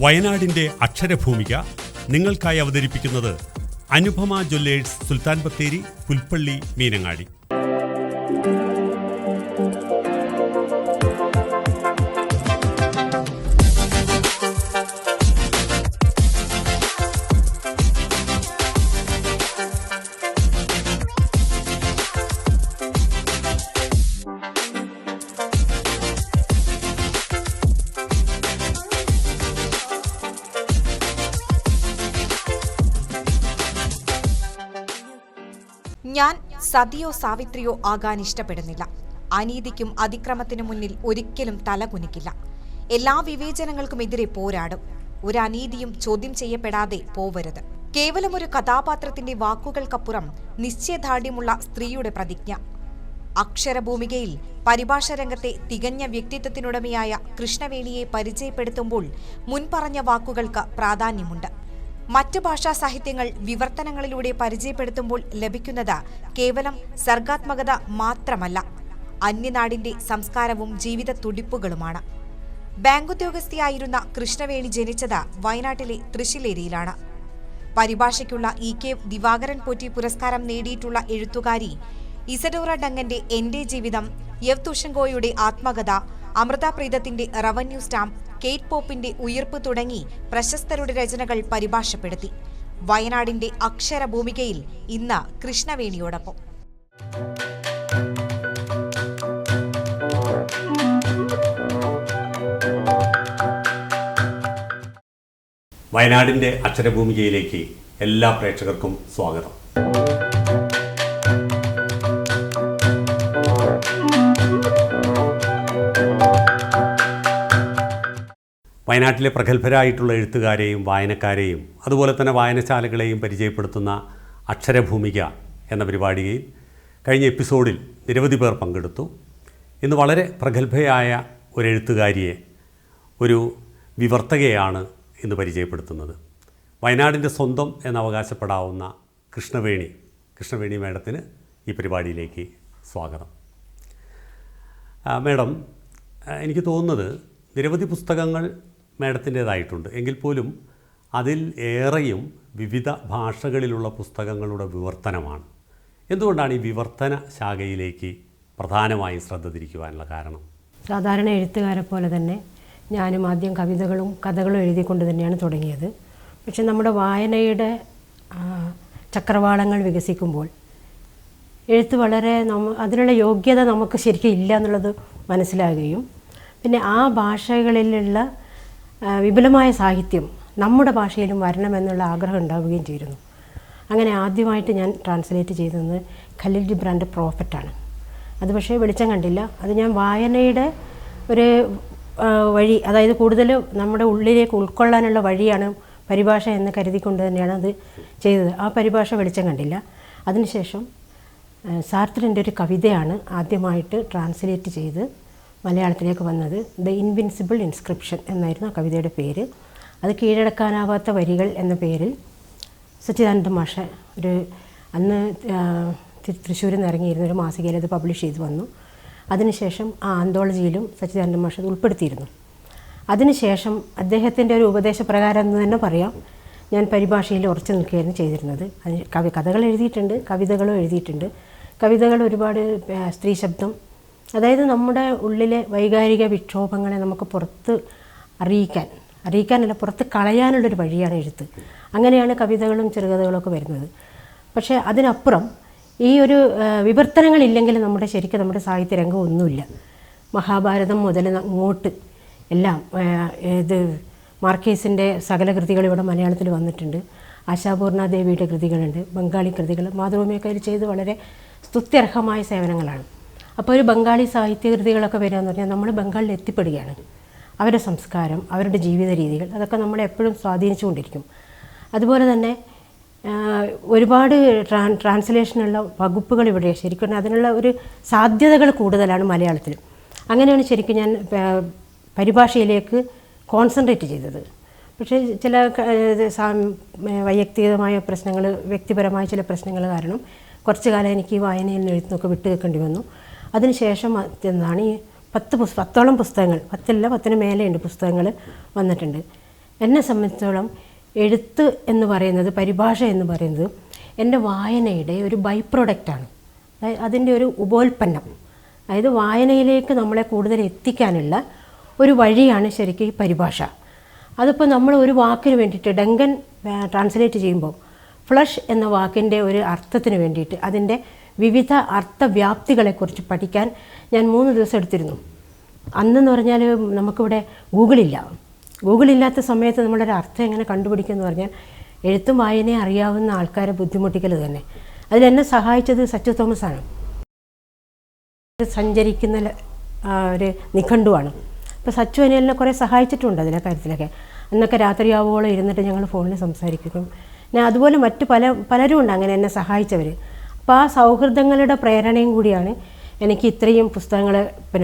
വയനാടിൻ്റെ അക്ഷരഭൂമിക നിങ്ങൾക്കായി അവതരിപ്പിക്കുന്നത് അനുപമ ജ്വല്ലേഴ്സ് സുൽത്താൻ ബത്തേരി, പുൽപ്പള്ളി, മീനങ്ങാടി. ഞാൻ സതിയോ സാവിത്രിയോ ആകാൻ ഇഷ്ടപ്പെടുന്നില്ല. അനീതിക്കും അതിക്രമത്തിനു മുന്നിൽ ഒരിക്കലും തലകുനിക്കില്ല. എല്ലാ വിവേചനങ്ങൾക്കുമെതിരെ പോരാടും. ഒരു അനീതിയും ചോദ്യം ചെയ്യപ്പെടാതെ പോവരുത്. കേവലം ഒരു കഥാപാത്രത്തിന്റെ വാക്കുകൾക്കപ്പുറം നിശ്ചയദാർഢ്യമുള്ള സ്ത്രീയുടെ പ്രതിജ്ഞ. അക്ഷരഭൂമികയിൽ പരിഭാഷ രംഗത്തെ തികഞ്ഞ വ്യക്തിത്വത്തിനുടമയായ കൃഷ്ണവേണിയെ പരിചയപ്പെടുത്തുമ്പോൾ മുൻപറഞ്ഞ വാക്കുകൾക്ക് പ്രാധാന്യമുണ്ട്. മറ്റ് ഭാഷാ സാഹിത്യങ്ങൾ വിവർത്തനങ്ങളിലൂടെ പരിചയപ്പെടുത്തുമ്പോൾ ലഭിക്കുന്നത് കേവലം സർഗാത്മകത മാത്രമല്ല, അന്യനാടിന്റെ സംസ്കാരവും ജീവിത തുടിപ്പുകളുമാണ്. ബാങ്കുദ്യോഗസ്ഥയായിരുന്ന കൃഷ്ണവേണി ജനിച്ചത് വയനാട്ടിലെ തൃശ്ശിലേരിയിലാണ്. പരിഭാഷയ്ക്കുള്ള EK ദിവാകരൻ പോറ്റി പുരസ്കാരം നേടിയിട്ടുള്ള എഴുത്തുകാരി ഇസഡോറ ഡങ്കന്റെ എന്റെ ജീവിതം, യവ് തുഷങ്കോയുടെ ആത്മകഥ, അമൃത പ്രീതത്തിന്റെ റവന്യൂ സ്റ്റാമ്പ്, കേറ്റ് പോപ്പിന്റെ ഉയിർപ്പ് തുടങ്ങി പ്രശസ്തരുടെ രചനകൾ പരിഭാഷപ്പെടുത്തി. വയനാടിന്റെ അക്ഷരഭൂമികയിൽ ഇന്ന് കൃഷ്ണവേണിയോടൊപ്പം. വയനാടിൻ്റെ അക്ഷരഭൂമികയിലേക്ക് എല്ലാ പ്രേക്ഷകർക്കും സ്വാഗതം. വയനാട്ടിലെ പ്രഗത്ഭരായിട്ടുള്ള എഴുത്തുകാരെയും വായനക്കാരെയും അതുപോലെ തന്നെ വായനശാലകളെയും പരിചയപ്പെടുത്തുന്ന അക്ഷരഭൂമിക എന്ന പരിപാടിയിൽ കഴിഞ്ഞ എപ്പിസോഡിൽ നിരവധി പേർ പങ്കെടുത്തു. ഇന്ന് വളരെ പ്രഗത്ഭയായ ഒരു എഴുത്തുകാരിയെ, ഒരു വിവർത്തകയാണ് ഇന്ന് പരിചയപ്പെടുത്തുന്നത്. വയനാടിൻ്റെ സ്വന്തം എന്നവകാശപ്പെടാവുന്ന കൃഷ്ണവേണി മേഡത്തിന് ഈ പരിപാടിയിലേക്ക് സ്വാഗതം. മേഡം, എനിക്ക് തോന്നുന്നത് നിരവധി പുസ്തകങ്ങൾ മേഡത്തിൻ്റേതായിട്ടുണ്ട്. എങ്കിൽ പോലും അതിൽ ഏറെയും വിവിധ ഭാഷകളിലുള്ള പുസ്തകങ്ങളുടെ വിവർത്തനമാണ്. എന്തുകൊണ്ടാണ് ഈ വിവർത്തന ശാഖയിലേക്ക് പ്രധാനമായും ശ്രദ്ധ തിരിക്കുവാനുള്ള കാരണം? സാധാരണ എഴുത്തുകാരെ പോലെ തന്നെ ഞാനും ആദ്യം കവിതകളും കഥകളും എഴുതിക്കൊണ്ട് തന്നെയാണ് തുടങ്ങിയത്. പക്ഷെ നമ്മുടെ വായനയുടെ ചക്രവാളങ്ങൾ വികസിക്കുമ്പോൾ എഴുത്ത് വളരെ അതിനുള്ള യോഗ്യത നമുക്ക് ശരിക്കും ഇല്ല എന്നുള്ളത് മനസ്സിലാകുകയും പിന്നെ ആ ഭാഷകളിലുള്ള വിപുലമായ സാഹിത്യം നമ്മുടെ ഭാഷയിലും വരണമെന്നുള്ള ആഗ്രഹം ഉണ്ടാവുകയും ചെയ്തിരുന്നു. അങ്ങനെ ആദ്യമായിട്ട് ഞാൻ ട്രാൻസ്ലേറ്റ് ചെയ്തത് ഖലീൽ ജിബ്രാൻ്റെ പ്രോഫറ്റാണ്. അത് പക്ഷേ വെളിച്ചം കണ്ടില്ല. അത് ഞാൻ വായനയുടെ ഒരു വഴി, അതായത് കൂടുതൽ നമ്മുടെ ഉള്ളിലേക്ക് ഉൾക്കൊള്ളാനുള്ള വഴിയാണ് പരിഭാഷ എന്ന് കരുതിക്കൊണ്ട് തന്നെയാണ് അത് ചെയ്തത്. ആ പരിഭാഷ വെളിച്ചം കണ്ടില്ല. അതിനുശേഷം സാർത്രൻ്റെ ഒരു കവിതയാണ് ആദ്യമായിട്ട് ട്രാൻസ്ലേറ്റ് ചെയ്ത് മലയാളത്തിലേക്ക് വന്നത്. ദ ഇൻവിൻസിബിൾ ഇൻസ്ക്രിപ്ഷൻ എന്നായിരുന്നു ആ കവിതയുടെ പേര്. അത് കീഴടക്കാനാവാത്ത വരികൾ എന്ന പേരിൽ സച്ചിദാനന്ദ മാഷ് അന്ന് തൃശ്ശൂരിൽ നിന്ന് ഇറങ്ങിയിരുന്ന ഒരു മാസികയിൽ അത് പബ്ലിഷ് ചെയ്ത് വന്നു. അതിനുശേഷം ആ ആന്തോളജിയിലും സച്ചിദാനന്ദ മാഷ് അത് ഉൾപ്പെടുത്തിയിരുന്നു. അതിനുശേഷം അദ്ദേഹത്തിൻ്റെ ഒരു ഉപദേശപ്രകാരം എന്ന് തന്നെ പറയാം, ഞാൻ പരിഭാഷയിൽ ഉറച്ചു നിൽക്കുകയായിരുന്നു ചെയ്തിരുന്നത്. അതിന് കഥകൾ എഴുതിയിട്ടുണ്ട്, കവിതകളും എഴുതിയിട്ടുണ്ട്. കവിതകൾ ഒരുപാട് സ്ത്രീ ശബ്ദം, അതായത് നമ്മുടെ ഉള്ളിലെ വൈകാരിക വിക്ഷോഭങ്ങളെ നമുക്ക് പുറത്ത് അറിയിക്കാനല്ല പുറത്ത് കളയാനുള്ളൊരു വഴിയാണ് എഴുത്ത്. അങ്ങനെയാണ് കവിതകളും ചെറുകഥകളൊക്കെ വരുന്നത്. പക്ഷേ അതിനപ്പുറം ഈ ഒരു വിവർത്തനങ്ങളില്ലെങ്കിൽ ശരിക്കും നമ്മുടെ സാഹിത്യരംഗം ഒന്നുമില്ല. മഹാഭാരതം മുതൽ അങ്ങോട്ട് എല്ലാം മാർക്കേസിൻ്റെ സകല കൃതികൾ ഇവിടെ മലയാളത്തിൽ വന്നിട്ടുണ്ട്. ആശാപൂർണ ദേവിയുടെ കൃതികളുണ്ട്, ബംഗാളി കൃതികൾ. മാതൃഭൂമിയൊക്കെ അതിൽ ചെയ്ത് വളരെ സ്തുത്യർഹമായ സേവനങ്ങളാണ്. അപ്പോൾ ഒരു ബംഗാളി സാഹിത്യകൃതികളൊക്കെ വരിക എന്ന് പറഞ്ഞാൽ നമ്മൾ ബംഗാളിൽ എത്തിപ്പെടുകയാണ്. അവരുടെ സംസ്കാരം, അവരുടെ ജീവിത രീതികൾ, അതൊക്കെ നമ്മളെ എപ്പോഴും സ്വാധീനിച്ചുകൊണ്ടിരിക്കും. അതുപോലെ തന്നെ ഒരുപാട് ട്രാൻസ്ലേഷനുള്ള വകുപ്പുകൾ ഇവിടെ ശരിക്കും അതിനുള്ള ഒരു സാധ്യതകൾ കൂടുതലാണ് മലയാളത്തിൽ. അങ്ങനെയാണ് ശരിക്കും ഞാൻ പരിഭാഷയിലേക്ക് കോൺസെൻട്രേറ്റ് ചെയ്തത്. പക്ഷേ ചില വൈയക്തികമായ പ്രശ്നങ്ങൾ, വ്യക്തിപരമായ ചില പ്രശ്നങ്ങൾ കാരണം കുറച്ച് കാലം എനിക്ക് വായനയിൽ നിന്ന് എഴുത്തുന്നൊക്കെ വിട്ടു വെക്കേണ്ടി വന്നു. അതിനുശേഷം എന്നാണ് ഈ 10-ഓളം പുസ്തകങ്ങൾ, 10 മേലെയുണ്ട് പുസ്തകങ്ങൾ വന്നിട്ടുണ്ട്. എന്നെ സംബന്ധിച്ചോളം എഴുത്ത് എന്ന് പറയുന്നത്, പരിഭാഷ എന്ന് പറയുന്നത് എൻ്റെ വായനയുടെ ഒരു ബൈ പ്രൊഡക്റ്റാണ്. അതിൻ്റെ ഒരു ഉപോൽപ്പന്നം. അതായത് വായനയിലേക്ക് നമ്മളെ കൂടുതൽ എത്തിക്കാനുള്ള ഒരു വഴിയാണ് ശരിക്കും ഈ പരിഭാഷ. അതിപ്പോൾ നമ്മൾ ഒരു വാക്കിന് വേണ്ടിയിട്ട് ഡങ്കൻ ട്രാൻസ്ലേറ്റ് ചെയ്യുമ്പോൾ ഫ്ലഷ് എന്ന വാക്കിൻ്റെ ഒരു അർത്ഥത്തിന് വേണ്ടിയിട്ട് അതിൻ്റെ വിവിധ അർത്ഥവ്യാപ്തികളെക്കുറിച്ച് പഠിക്കാൻ ഞാൻ 3 ദിവസം എടുത്തിരുന്നു. അന്നെന്ന് പറഞ്ഞാൽ നമുക്കിവിടെ ഗൂഗിളില്ലാത്ത സമയത്ത് നമ്മളൊരു അർത്ഥം എങ്ങനെ കണ്ടുപിടിക്കുമെന്ന് പറഞ്ഞാൽ എഴുത്തും വായനയും അറിയാവുന്ന ആൾക്കാരെ ബുദ്ധിമുട്ടിക്കൽ തന്നെ. അതിലെന്നെ സഹായിച്ചത് സച്ചു തോമസാണ്. സഞ്ചരിക്കുന്ന ഒരു നിഘണ്ടുവാണ്. അപ്പോൾ സച്ചു എന്നെ കുറേ സഹായിച്ചിട്ടുണ്ട് അതിലെ കാര്യത്തിലൊക്കെ. അന്നൊക്കെ രാത്രിയാവോളം ഇരുന്നിട്ട് ഞങ്ങൾ ഫോണിൽ സംസാരിക്കും. ഞാൻ അതുപോലെ മറ്റു പലരും ഉണ്ട് അങ്ങനെ എന്നെ സഹായിച്ചവർ. അപ്പോൾ ആ സൗഹൃദങ്ങളുടെ പ്രേരണയും കൂടിയാണ് എനിക്ക് ഇത്രയും പുസ്തകങ്ങൾ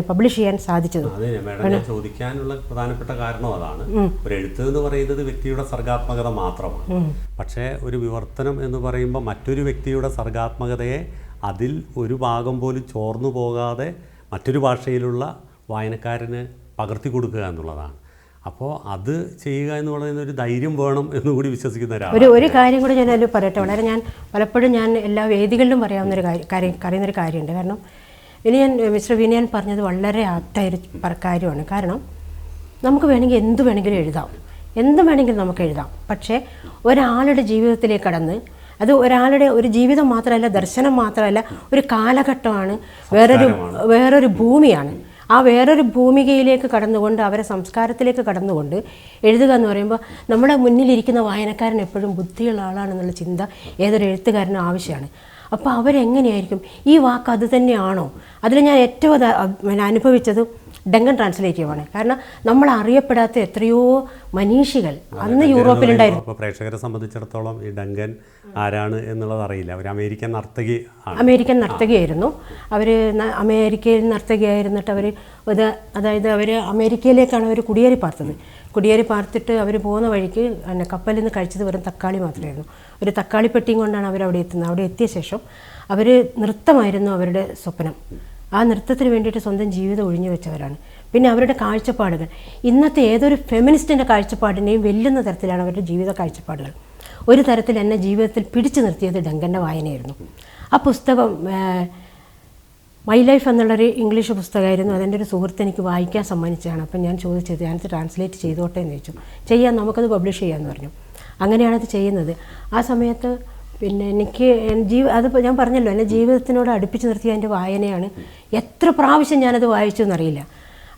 പബ്ലിഷ് ചെയ്യാൻ സാധിച്ചത്. അതെ മേഡം, ഞാൻ ചോദിക്കാനുള്ള പ്രധാനപ്പെട്ട കാരണം അതാണ്. ഒരു എഴുത്ത് എന്ന് പറയുന്നത് വ്യക്തിയുടെ സർഗാത്മകത മാത്രമാണ്. പക്ഷേ ഒരു വിവർത്തനം എന്ന് പറയുമ്പോൾ മറ്റൊരു വ്യക്തിയുടെ സർഗാത്മകതയെ അതിൽ ഒരു ഭാഗം പോലും ചോർന്നു പോകാതെ മറ്റൊരു ഭാഷയിലുള്ള വായനക്കാരന് പകർത്തി കൊടുക്കുക എന്നുള്ളതാണ്. അപ്പോൾ അത് ചെയ്യുക എന്ന് പറയുന്ന ഒരു ധൈര്യം വേണം എന്നുകൂടി വിശ്വസിക്കുന്ന ഒരു കാര്യം കൂടി ഞാൻ അതിൽ പറയട്ടെ. ഞാൻ പലപ്പോഴും എല്ലാ വേദികളിലും പറയുന്നൊരു കാര്യമുണ്ട്. കാരണം മിസ്റ്റർ വിനയൻ പറഞ്ഞത് വളരെ ആപ്റ്റായൊരു കാര്യമാണ്. കാരണം നമുക്ക് വേണമെങ്കിൽ എന്ത് വേണമെങ്കിലും നമുക്ക് എഴുതാം. പക്ഷേ ഒരാളുടെ ജീവിതത്തിലേക്ക് കടന്ന്, അത് ഒരാളുടെ ഒരു ജീവിതം മാത്രമല്ല, ദർശനം മാത്രമല്ല, ഒരു കാലഘട്ടമാണ്, വേറൊരു ഭൂമിയാണ്. ആ വേറൊരു ഭൂമികയിലേക്ക് കടന്നുകൊണ്ട്, അവരെ സംസ്കാരത്തിലേക്ക് കടന്നുകൊണ്ട് എഴുതുക എന്ന് പറയുമ്പോൾ നമ്മുടെ മുന്നിലിരിക്കുന്ന വായനക്കാരൻ എപ്പോഴും ബുദ്ധിയുള്ള ആളാണെന്നുള്ള ചിന്ത ഏതൊരു എഴുത്തുകാരനും ആവശ്യമാണ്. അപ്പോൾ അവരെങ്ങനെയായിരിക്കും ഈ വാക്ക് അത് തന്നെയാണോ? അതിൽ ഞാൻ ഏറ്റവും അനുഭവിച്ചത് ഡങ്കൻ ട്രാൻസ്ലേറ്റീവാണ്. കാരണം നമ്മൾ അറിയപ്പെടാത്ത എത്രയോ മനീഷികൾ അന്ന് യൂറോപ്പിലുണ്ടായിരുന്നു. അപ്പോൾ പ്രേക്ഷകരെ സംബന്ധിച്ചിടത്തോളം ഈ ഡങ്കൻ ആരാണ് എന്നുള്ളത് അറിയില്ല. അവർ അമേരിക്കൻ നർത്തകിയായിരുന്നു. അവർ അമേരിക്കയിൽ നർത്തകിയായിരുന്നിട്ട് അതായത് അവർ അമേരിക്കയിലേക്കാണ് അവർ കുടിയേറി പാർത്തിട്ട് അവർ പോകുന്ന വഴിക്ക് കപ്പലിൽ നിന്ന് കഴിച്ചത് വെറും തക്കാളി മാത്രമായിരുന്നു. ഒരു തക്കാളിപ്പെട്ടിയും കൊണ്ടാണ് അവരവിടെ എത്തുന്നത്. അവിടെ എത്തിയ ശേഷം അവർ നൃത്തമായിരുന്നു അവരുടെ സ്വപ്നം. ആ നൃത്തത്തിന് വേണ്ടിയിട്ട് സ്വന്തം ജീവിതം ഒഴിഞ്ഞു വെച്ചവരാണ്. പിന്നെ അവരുടെ കാഴ്ചപ്പാടുകൾ ഇന്നത്തെ ഏതൊരു ഫെമിനിസ്റ്റിൻ്റെ കാഴ്ചപ്പാടിനെയും വെല്ലുന്ന തരത്തിലാണ് അവരുടെ ജീവിത കാഴ്ചപ്പാടുകൾ. ഒരു തരത്തിൽ എന്നെ ജീവിതത്തിൽ പിടിച്ചു നിർത്തിയത് ഡങ്കൻ്റെ വായനയായിരുന്നു. ആ പുസ്തകം മൈ ലൈഫ് എന്നുള്ളൊരു ഇംഗ്ലീഷ് പുസ്തകമായിരുന്നു. അതെൻ്റെ ഒരു സുഹൃത്ത് എനിക്ക് വായിക്കാൻ സമ്മാനിച്ചതാണ്. അപ്പം ഞാൻ ചോദിച്ചത്, ഞാനത് ട്രാൻസ്ലേറ്റ് ചെയ്തോട്ടെ എന്ന് ചോദിച്ചു. നമുക്കത് പബ്ലിഷ് ചെയ്യാമെന്ന് പറഞ്ഞു. അങ്ങനെയാണത് ചെയ്യുന്നത്. ആ സമയത്ത് പിന്നെ എനിക്ക് അതിപ്പോൾ ഞാൻ പറഞ്ഞല്ലോ, എൻ്റെ ജീവിതത്തിനോട് അടുപ്പിച്ച് നിർത്തിയ എൻ്റെ വായനയാണ്. എത്ര പ്രാവശ്യം ഞാനത് വായിച്ചു എന്നറിയില്ല.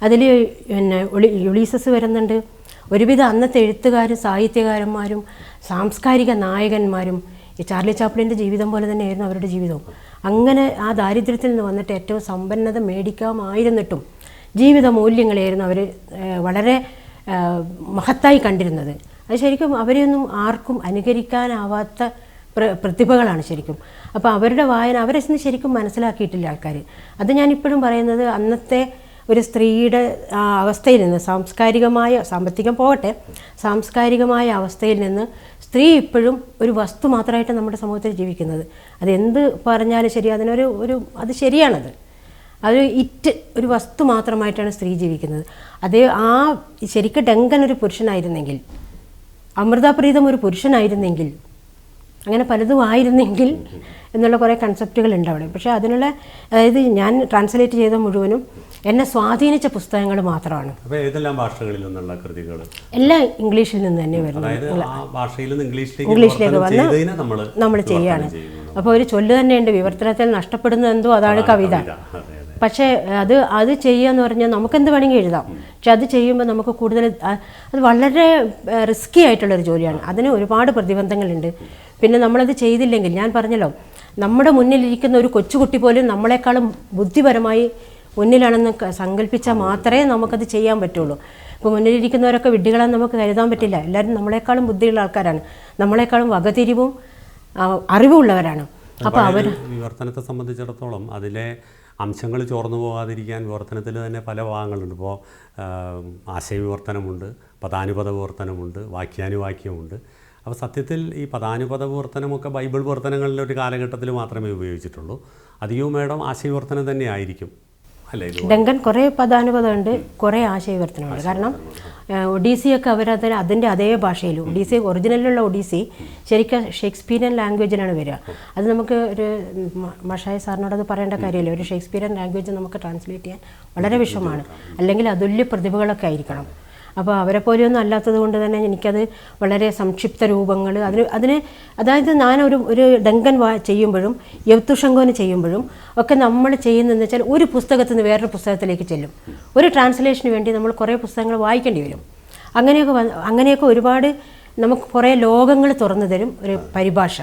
അതിൽ പിന്നെ യുളീസസ് വരുന്നുണ്ട്. ഒരുവിധം അന്നത്തെ എഴുത്തുകാരും സാഹിത്യകാരന്മാരും സാംസ്കാരിക നായകന്മാരും ഈ ചാർലി ചാപ്ലിൻ്റെ ജീവിതം പോലെ തന്നെയായിരുന്നു അവരുടെ ജീവിതവും. അങ്ങനെ ആ ദാരിദ്ര്യത്തിൽ നിന്ന് വന്നിട്ട് ഏറ്റവും സമ്പന്നത മേടിക്കാമായിരുന്നിട്ടും ജീവിത മൂല്യങ്ങളായിരുന്നു അവർ വളരെ മഹത്തായി കണ്ടിരുന്നത്. അത് ശരിക്കും അവരെയൊന്നും ആർക്കും അനുകരിക്കാനാവാത്ത പ്രതിഭകളാണ് ശരിക്കും. അപ്പോൾ അവരുടെ വായന അവരെ ശരിക്കും മനസ്സിലാക്കിയിട്ടില്ല ആൾക്കാർ. അത് ഞാനിപ്പോഴും പറയുന്നത്, അന്നത്തെ ഒരു സ്ത്രീയുടെ അവസ്ഥയിൽ നിന്ന് സാമ്പത്തികം പോകട്ടെ, സാംസ്കാരികമായ അവസ്ഥയിൽ നിന്ന് സ്ത്രീ ഇപ്പോഴും ഒരു വസ്തു മാത്രമായിട്ട് നമ്മുടെ സമൂഹത്തിൽ ജീവിക്കുന്നത്. അതെന്ത് പറഞ്ഞാലും ശരി, അത് ശരിയാണത്. ഒരു വസ്തു മാത്രമായിട്ടാണ് സ്ത്രീ ജീവിക്കുന്നത്. ശരിക്കും ഡങ്കൻ ഒരു പുരുഷനായിരുന്നെങ്കിൽ, അമൃത പ്രീതം ഒരു പുരുഷനായിരുന്നെങ്കിൽ, അങ്ങനെ പലതും ആയിരുന്നെങ്കിൽ എന്നുള്ള കുറേ കൺസെപ്റ്റുകൾ ഉണ്ട് അവിടെ. പക്ഷേ അതായത് ഞാൻ ട്രാൻസ്ലേറ്റ് ചെയ്ത മുഴുവനും എന്നെ സ്വാധീനിച്ച പുസ്തകങ്ങൾ മാത്രമാണ്. ഏതെല്ലാം ഭാഷകളിൽ നിന്നുള്ള കൃതികൾ? എല്ലാം ഇംഗ്ലീഷിൽ നിന്ന് തന്നെ വരുന്നത്. ഇംഗ്ലീഷിലേക്ക് വന്ന് നമ്മൾ ചെയ്യാണ്. അപ്പോൾ ഒരു ചൊല്ല് തന്നെയുണ്ട്, വിവർത്തനത്തിൽ നഷ്ടപ്പെടുന്നത് എന്തോ അതാണ് കവിത. പക്ഷേ അത് ചെയ്യുക എന്ന് പറഞ്ഞാൽ നമുക്കെന്ത് വേണമെങ്കിൽ എഴുതാം. പക്ഷെ അത് ചെയ്യുമ്പോൾ നമുക്ക് കൂടുതൽ അത് വളരെ റിസ്കി ആയിട്ടുള്ളൊരു ജോലിയാണ്. അതിന് ഒരുപാട് പ്രതിബന്ധങ്ങളുണ്ട്. പിന്നെ നമ്മളത് ചെയ്തില്ലെങ്കിൽ, ഞാൻ പറഞ്ഞല്ലോ, നമ്മുടെ മുന്നിലിരിക്കുന്ന ഒരു കൊച്ചുകുട്ടി പോലും നമ്മളെക്കാളും ബുദ്ധിപരമായി മുന്നിലാണെന്ന് സങ്കല്പിച്ചാൽ മാത്രമേ നമുക്കത് ചെയ്യാൻ പറ്റുള്ളൂ. ഇപ്പോൾ മുന്നിലിരിക്കുന്നവരൊക്കെ വിഡ്ഢികളാണെന്ന് നമുക്ക് കരുതാൻ പറ്റില്ല. എല്ലാവരും നമ്മളെക്കാളും ബുദ്ധിയുള്ള ആൾക്കാരാണ്, നമ്മളെക്കാളും വകതിരിവും അറിവുള്ളവരാണ്. അപ്പോൾ വിവർത്തനത്തെ സംബന്ധിച്ചിടത്തോളം അതിലെ അംശങ്ങൾ ചോർന്നു പോകാതിരിക്കാൻ വിവർത്തനത്തിൽ തന്നെ പല ഭാഗങ്ങളുണ്ട്. ഇപ്പോൾ ആശയവിവർത്തനമുണ്ട്, പദാനുപദ വിവർത്തനമുണ്ട്, വാക്യാനുവാക്യമുണ്ട്. അപ്പോൾ സത്യത്തിൽ ഈ പദാനുപദ വിവർത്തനമൊക്കെ ബൈബിൾ വിവർത്തനങ്ങളിലെ ഒരു കാലഘട്ടത്തിൽ മാത്രമേ ഉപയോഗിച്ചിട്ടുള്ളൂ. അധികവും മേഡം ആശയവിവർത്തനം തന്നെ ആയിരിക്കും അല്ലേ ഇത്? ഡങ്കൻ കുറേ പദാനുപദമുണ്ട്, കുറേ ആശയവിവർത്തനമുണ്ട്. കാരണം ഒഡീസിയൊക്കെ അതിൻ്റെ അതേ ഭാഷയിൽ, ഒഡീസി ഒറിജിനലിലുള്ള ഒഡീസി ശരിക്കും ഷേക്സ്പിയൻ ലാംഗ്വേജിലാണ് വരിക. അത് നമുക്ക് ഒരു മഷായ സാറിനോട് അത് പറയേണ്ട കാര്യമില്ല. ഒരു ഷേക്സ്പിയൻ ലാംഗ്വേജ് നമുക്ക് ട്രാൻസ്ലേറ്റ് ചെയ്യാൻ വളരെ വിഷമമാണ്. അല്ലെങ്കിൽ അതുല്യ പ്രതിഭകളൊക്കെ ആയിരിക്കണം. അപ്പോൾ അവരെ പോലെയൊന്നും അല്ലാത്തത് കൊണ്ട് തന്നെ എനിക്കത് വളരെ സംക്ഷിപ്ത രൂപങ്ങൾ അതായത് ഒരു ഡങ്കൻ ചെയ്യുമ്പോഴും യവ്തുഷങ്കോന് ചെയ്യുമ്പോഴും ഒക്കെ നമ്മൾ ചെയ്യുന്നതെന്ന് വെച്ചാൽ ഒരു പുസ്തകത്തിൽ നിന്ന് വേറൊരു പുസ്തകത്തിലേക്ക് ചെല്ലും. ഒരു ട്രാൻസ്ലേഷന് വേണ്ടി നമ്മൾ കുറേ പുസ്തകങ്ങൾ വായിക്കേണ്ടി വരും. അങ്ങനെയൊക്കെ ഒരുപാട് നമുക്ക് കുറേ ലോകങ്ങൾ തുറന്നു തരും ഒരു പരിഭാഷ.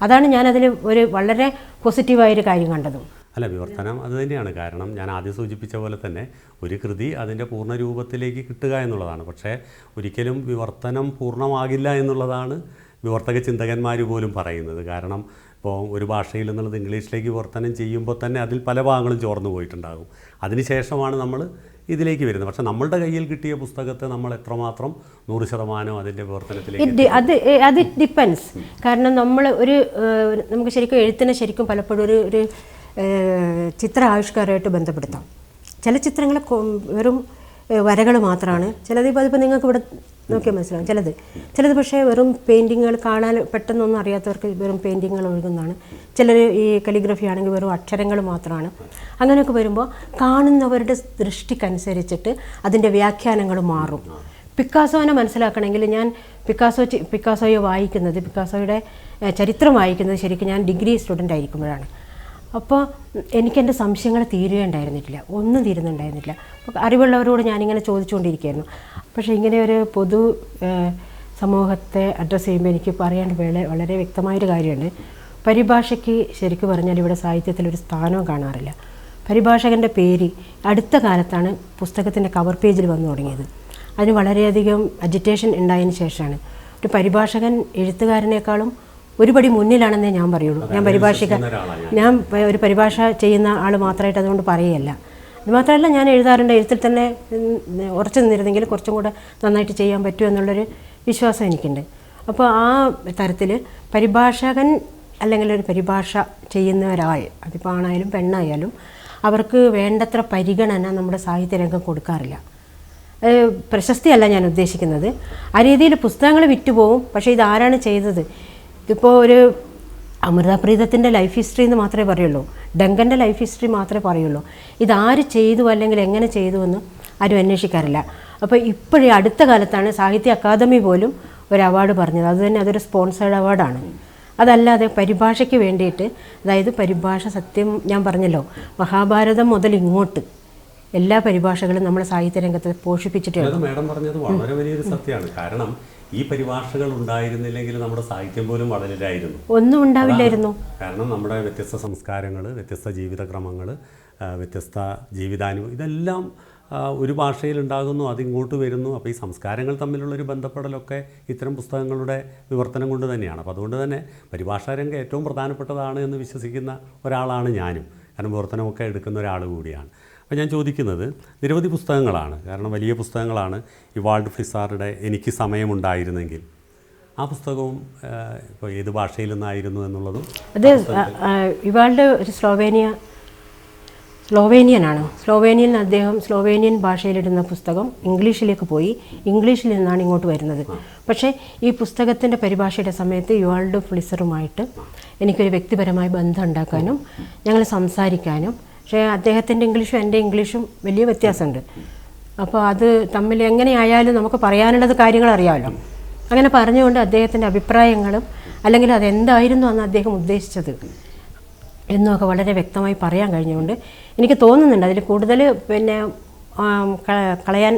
അതാണ് ഞാനതിൽ ഒരു വളരെ പോസിറ്റീവായൊരു കാര്യം കണ്ടതും. അല്ല, വിവർത്തനം അത് തന്നെയാണ്. കാരണം ഞാൻ ആദ്യം സൂചിപ്പിച്ച പോലെ തന്നെ ഒരു കൃതി അതിൻ്റെ പൂർണ്ണ രൂപത്തിലേക്ക് കിട്ടുക എന്നുള്ളതാണ്. പക്ഷേ ഒരിക്കലും വിവർത്തനം പൂർണ്ണമാകില്ല എന്നുള്ളതാണ് വിവർത്തക ചിന്തകന്മാർ പോലും പറയുന്നത്. കാരണം ഇപ്പോൾ ഒരു ഭാഷയിൽ നിന്നുള്ളത് ഇംഗ്ലീഷിലേക്ക് വിവർത്തനം ചെയ്യുമ്പോൾ തന്നെ അതിൽ പല ഭാഗങ്ങളും ചോർന്നു പോയിട്ടുണ്ടാകും. അതിനുശേഷമാണ് നമ്മൾ ഇതിലേക്ക് വരുന്നത്. പക്ഷേ നമ്മളുടെ കയ്യിൽ കിട്ടിയ പുസ്തകത്തെ നമ്മൾ എത്രമാത്രം 100% അതിൻ്റെ വിവർത്തനത്തിലേക്ക് അത് ഡിപ്പെൻസ്. കാരണം നമുക്ക് ശരിക്കും എഴുത്തിനെ ശരിക്കും പലപ്പോഴും ഒരു ചിത്ര ആവിഷ്കാരമായിട്ട് ബന്ധപ്പെടുത്താം. ചില ചിത്രങ്ങൾ വെറും വരകൾ മാത്രമാണ്. അതിപ്പോൾ നിങ്ങൾക്ക് ഇവിടെ നോക്കിയാൽ മനസ്സിലാവും. ചിലത് പക്ഷേ വെറും പെയിൻറ്റിങ്ങുകൾ, കാണാൻ പെട്ടെന്നൊന്നും അറിയാത്തവർക്ക് വെറും പെയിൻറ്റിങ്ങുകൾ ഒഴുകുന്നതാണ്. ചിലർ ഈ കലിഗ്രഫി ആണെങ്കിൽ വെറും അക്ഷരങ്ങൾ മാത്രമാണ്. അങ്ങനെയൊക്കെ വരുമ്പോൾ കാണുന്നവരുടെ ദൃഷ്ടിക്കനുസരിച്ചിട്ട് അതിൻ്റെ വ്യാഖ്യാനങ്ങൾ മാറും. പിക്കാസോനെ മനസ്സിലാക്കണമെങ്കിൽ ഞാൻ പിക്കാസോയെ വായിക്കുന്നത്, പിക്കാസോയുടെ ചരിത്രം വായിക്കുന്നത് ശരിക്കും ഞാൻ ഡിഗ്രി സ്റ്റുഡൻ്റ് ആയിരിക്കുമ്പോഴാണ്. അപ്പോൾ എനിക്കെൻ്റെ സംശയങ്ങൾ തീരുകയുണ്ടായിരുന്നില്ല, ഒന്നും തീരുന്നുണ്ടായിരുന്നില്ല. അപ്പോൾ അറിവുള്ളവരോട് ഞാനിങ്ങനെ ചോദിച്ചുകൊണ്ടിരിക്കുകയായിരുന്നു. പക്ഷേ ഇങ്ങനെ ഒരു പൊതു സമൂഹത്തെ അഡ്രസ്സ് ചെയ്യുമ്പോൾ എനിക്ക് പറയാൻ വളരെ വ്യക്തമായൊരു കാര്യമുണ്ട്. പരിഭാഷയ്ക്ക് ശരിക്കും പറഞ്ഞാൽ ഇവിടെ സാഹിത്യത്തിലൊരു സ്ഥാനവും കാണാറില്ല. പരിഭാഷകൻ്റെ പേര് അടുത്ത കാലത്താണ് പുസ്തകത്തിൻ്റെ കവർ പേജിൽ വന്നു തുടങ്ങിയത്. അതിന് വളരെയധികം അജിറ്റേഷൻ ഉണ്ടായതിന് ശേഷമാണ്. ഒരു പരിഭാഷകൻ എഴുത്തുകാരനേക്കാളും ഒരുപടി മുന്നിലാണെന്നേ ഞാൻ പറയുള്ളൂ. ഞാൻ ഒരു പരിഭാഷ ചെയ്യുന്ന ആൾ മാത്രമായിട്ട് അതുകൊണ്ട് പറയുകയല്ല. അത് മാത്രമല്ല, ഞാൻ എഴുതാറുണ്ട്. എഴുത്തിൽ തന്നെ ഉറച്ചു നിന്നിരുന്നെങ്കിൽ കുറച്ചും കൂടെ നന്നായിട്ട് ചെയ്യാൻ പറ്റും എന്നുള്ളൊരു വിശ്വാസം എനിക്കുണ്ട്. അപ്പോൾ ആ തരത്തിൽ പരിഭാഷകൻ അല്ലെങ്കിൽ ഒരു പരിഭാഷ ചെയ്യുന്ന ഒരാൾ, അതിപ്പോൾ ആണായാലും പെണ്ണായാലും, അവർക്ക് വേണ്ടത്ര പരിഗണന നമ്മുടെ സാഹിത്യരംഗം കൊടുക്കാറില്ല. പ്രശസ്തിയല്ല ഞാൻ ഉദ്ദേശിക്കുന്നത്. ആ രീതിയിൽ പുസ്തകങ്ങൾ വിറ്റുപോകും. പക്ഷേ ഇതാരാണ് ചെയ്തത്? ഇതിപ്പോൾ ഒരു അമൃതപ്രീതത്തിൻ്റെ ലൈഫ് ഹിസ്റ്ററി എന്ന് മാത്രമേ പറയുള്ളൂ, ഡങ്കൻ്റെ ലൈഫ് ഹിസ്റ്ററി മാത്രമേ പറയുള്ളൂ. ഇതാര് ചെയ്തു അല്ലെങ്കിൽ എങ്ങനെ ചെയ്തു എന്ന് ആരും അന്വേഷിക്കാറില്ല. അപ്പോൾ ഇപ്പോഴേ അടുത്ത കാലത്താണ് സാഹിത്യ അക്കാദമി പോലും ഒരു അവാർഡ് പറഞ്ഞത്. അതുതന്നെ അതൊരു സ്പോൺസേർഡ് അവാർഡാണ്. അതല്ലാതെ പരിഭാഷയ്ക്ക് വേണ്ടിയിട്ട്, അതായത് പരിഭാഷ സത്യം ഞാൻ പറഞ്ഞല്ലോ, മഹാഭാരതം മുതൽ ഇങ്ങോട്ട് എല്ലാ പരിഭാഷകളും നമ്മുടെ സാഹിത്യരംഗത്തെ പോഷിപ്പിച്ചിട്ടുണ്ട്. മേഡം പറഞ്ഞത് വളരെ വലിയൊരു സത്യമാണ്. കാരണം ഈ പരിഭാഷകൾ ഉണ്ടായിരുന്നില്ലെങ്കിൽ നമ്മുടെ സാഹിത്യം പോലും വളരില്ലായിരുന്നു, ഒന്നും ഉണ്ടാവില്ലായിരുന്നു. കാരണം നമ്മുടെ വ്യത്യസ്ത സംസ്കാരങ്ങൾ, വ്യത്യസ്ത ജീവിതക്രമങ്ങൾ, വ്യത്യസ്ത ജീവിതാനുഭവം, ഇതെല്ലാം ഒരു ഭാഷയിൽ ഉണ്ടാകുന്നു, അതിങ്ങോട്ട് വരുന്നു. അപ്പോൾ ഈ സംസ്കാരങ്ങൾ തമ്മിലുള്ളൊരു ബന്ധപ്പെടലൊക്കെ ഇത്തരം പുസ്തകങ്ങളുടെ വിവർത്തനം കൊണ്ട് തന്നെയാണ്. അപ്പോൾ അതുകൊണ്ട് തന്നെ പരിഭാഷാരംഗം ഏറ്റവും പ്രധാനപ്പെട്ടതാണ് എന്ന് വിശ്വസിക്കുന്ന ഒരാളാണ് ഞാനും. കാരണം വിവർത്തനമൊക്കെ എടുക്കുന്ന ഒരാൾ കൂടിയാണ്. അപ്പോൾ ഞാൻ ചോദിക്കുന്നത്, നിരവധി പുസ്തകങ്ങളാണ്, കാരണം വലിയ പുസ്തകങ്ങളാണ്. ഇവാൾഡ് ഫ്രിസാറുടെ എനിക്ക് സമയമുണ്ടായിരുന്നെങ്കിൽ, ആ പുസ്തകവും ഇപ്പോൾ ഏത് ഭാഷയിൽ നിന്നായിരുന്നു എന്നുള്ളതും. അത് ഇവാൾഡ് ഒരു സ്ലോവേനിയനാണ്. സ്ലോവേനിയൻ അദ്ദേഹം സ്ലോവേനിയൻ ഭാഷയിലിടുന്ന പുസ്തകം ഇംഗ്ലീഷിലേക്ക് പോയി, ഇംഗ്ലീഷിൽ നിന്നാണ് ഇങ്ങോട്ട് വരുന്നത്. പക്ഷേ ഈ പുസ്തകത്തിൻ്റെ പരിഭാഷയുടെ സമയത്ത് ഇവാൾഡ് ഫ്ലിസറുമായിട്ട് എനിക്കൊരു വ്യക്തിപരമായ ബന്ധം ഉണ്ടാക്കാനും ഞങ്ങൾ സംസാരിക്കാനും, പക്ഷേ അദ്ദേഹത്തിൻ്റെ ഇംഗ്ലീഷും എൻ്റെ ഇംഗ്ലീഷും വലിയ വ്യത്യാസമുണ്ട്. അപ്പോൾ അത് തമ്മിൽ എങ്ങനെയായാലും നമുക്ക് പറയാനുള്ളത് കാര്യങ്ങൾ അറിയാമല്ലോ. അങ്ങനെ പറഞ്ഞുകൊണ്ട് അദ്ദേഹത്തിൻ്റെ അഭിപ്രായങ്ങളും അല്ലെങ്കിൽ അതെന്തായിരുന്നു അന്ന് അദ്ദേഹം ഉദ്ദേശിച്ചത് എന്നൊക്കെ വളരെ വ്യക്തമായി പറയാൻ കഴിഞ്ഞുകൊണ്ട് എനിക്ക് തോന്നുന്നുണ്ട് അതിൽ കൂടുതൽ കളയാൻ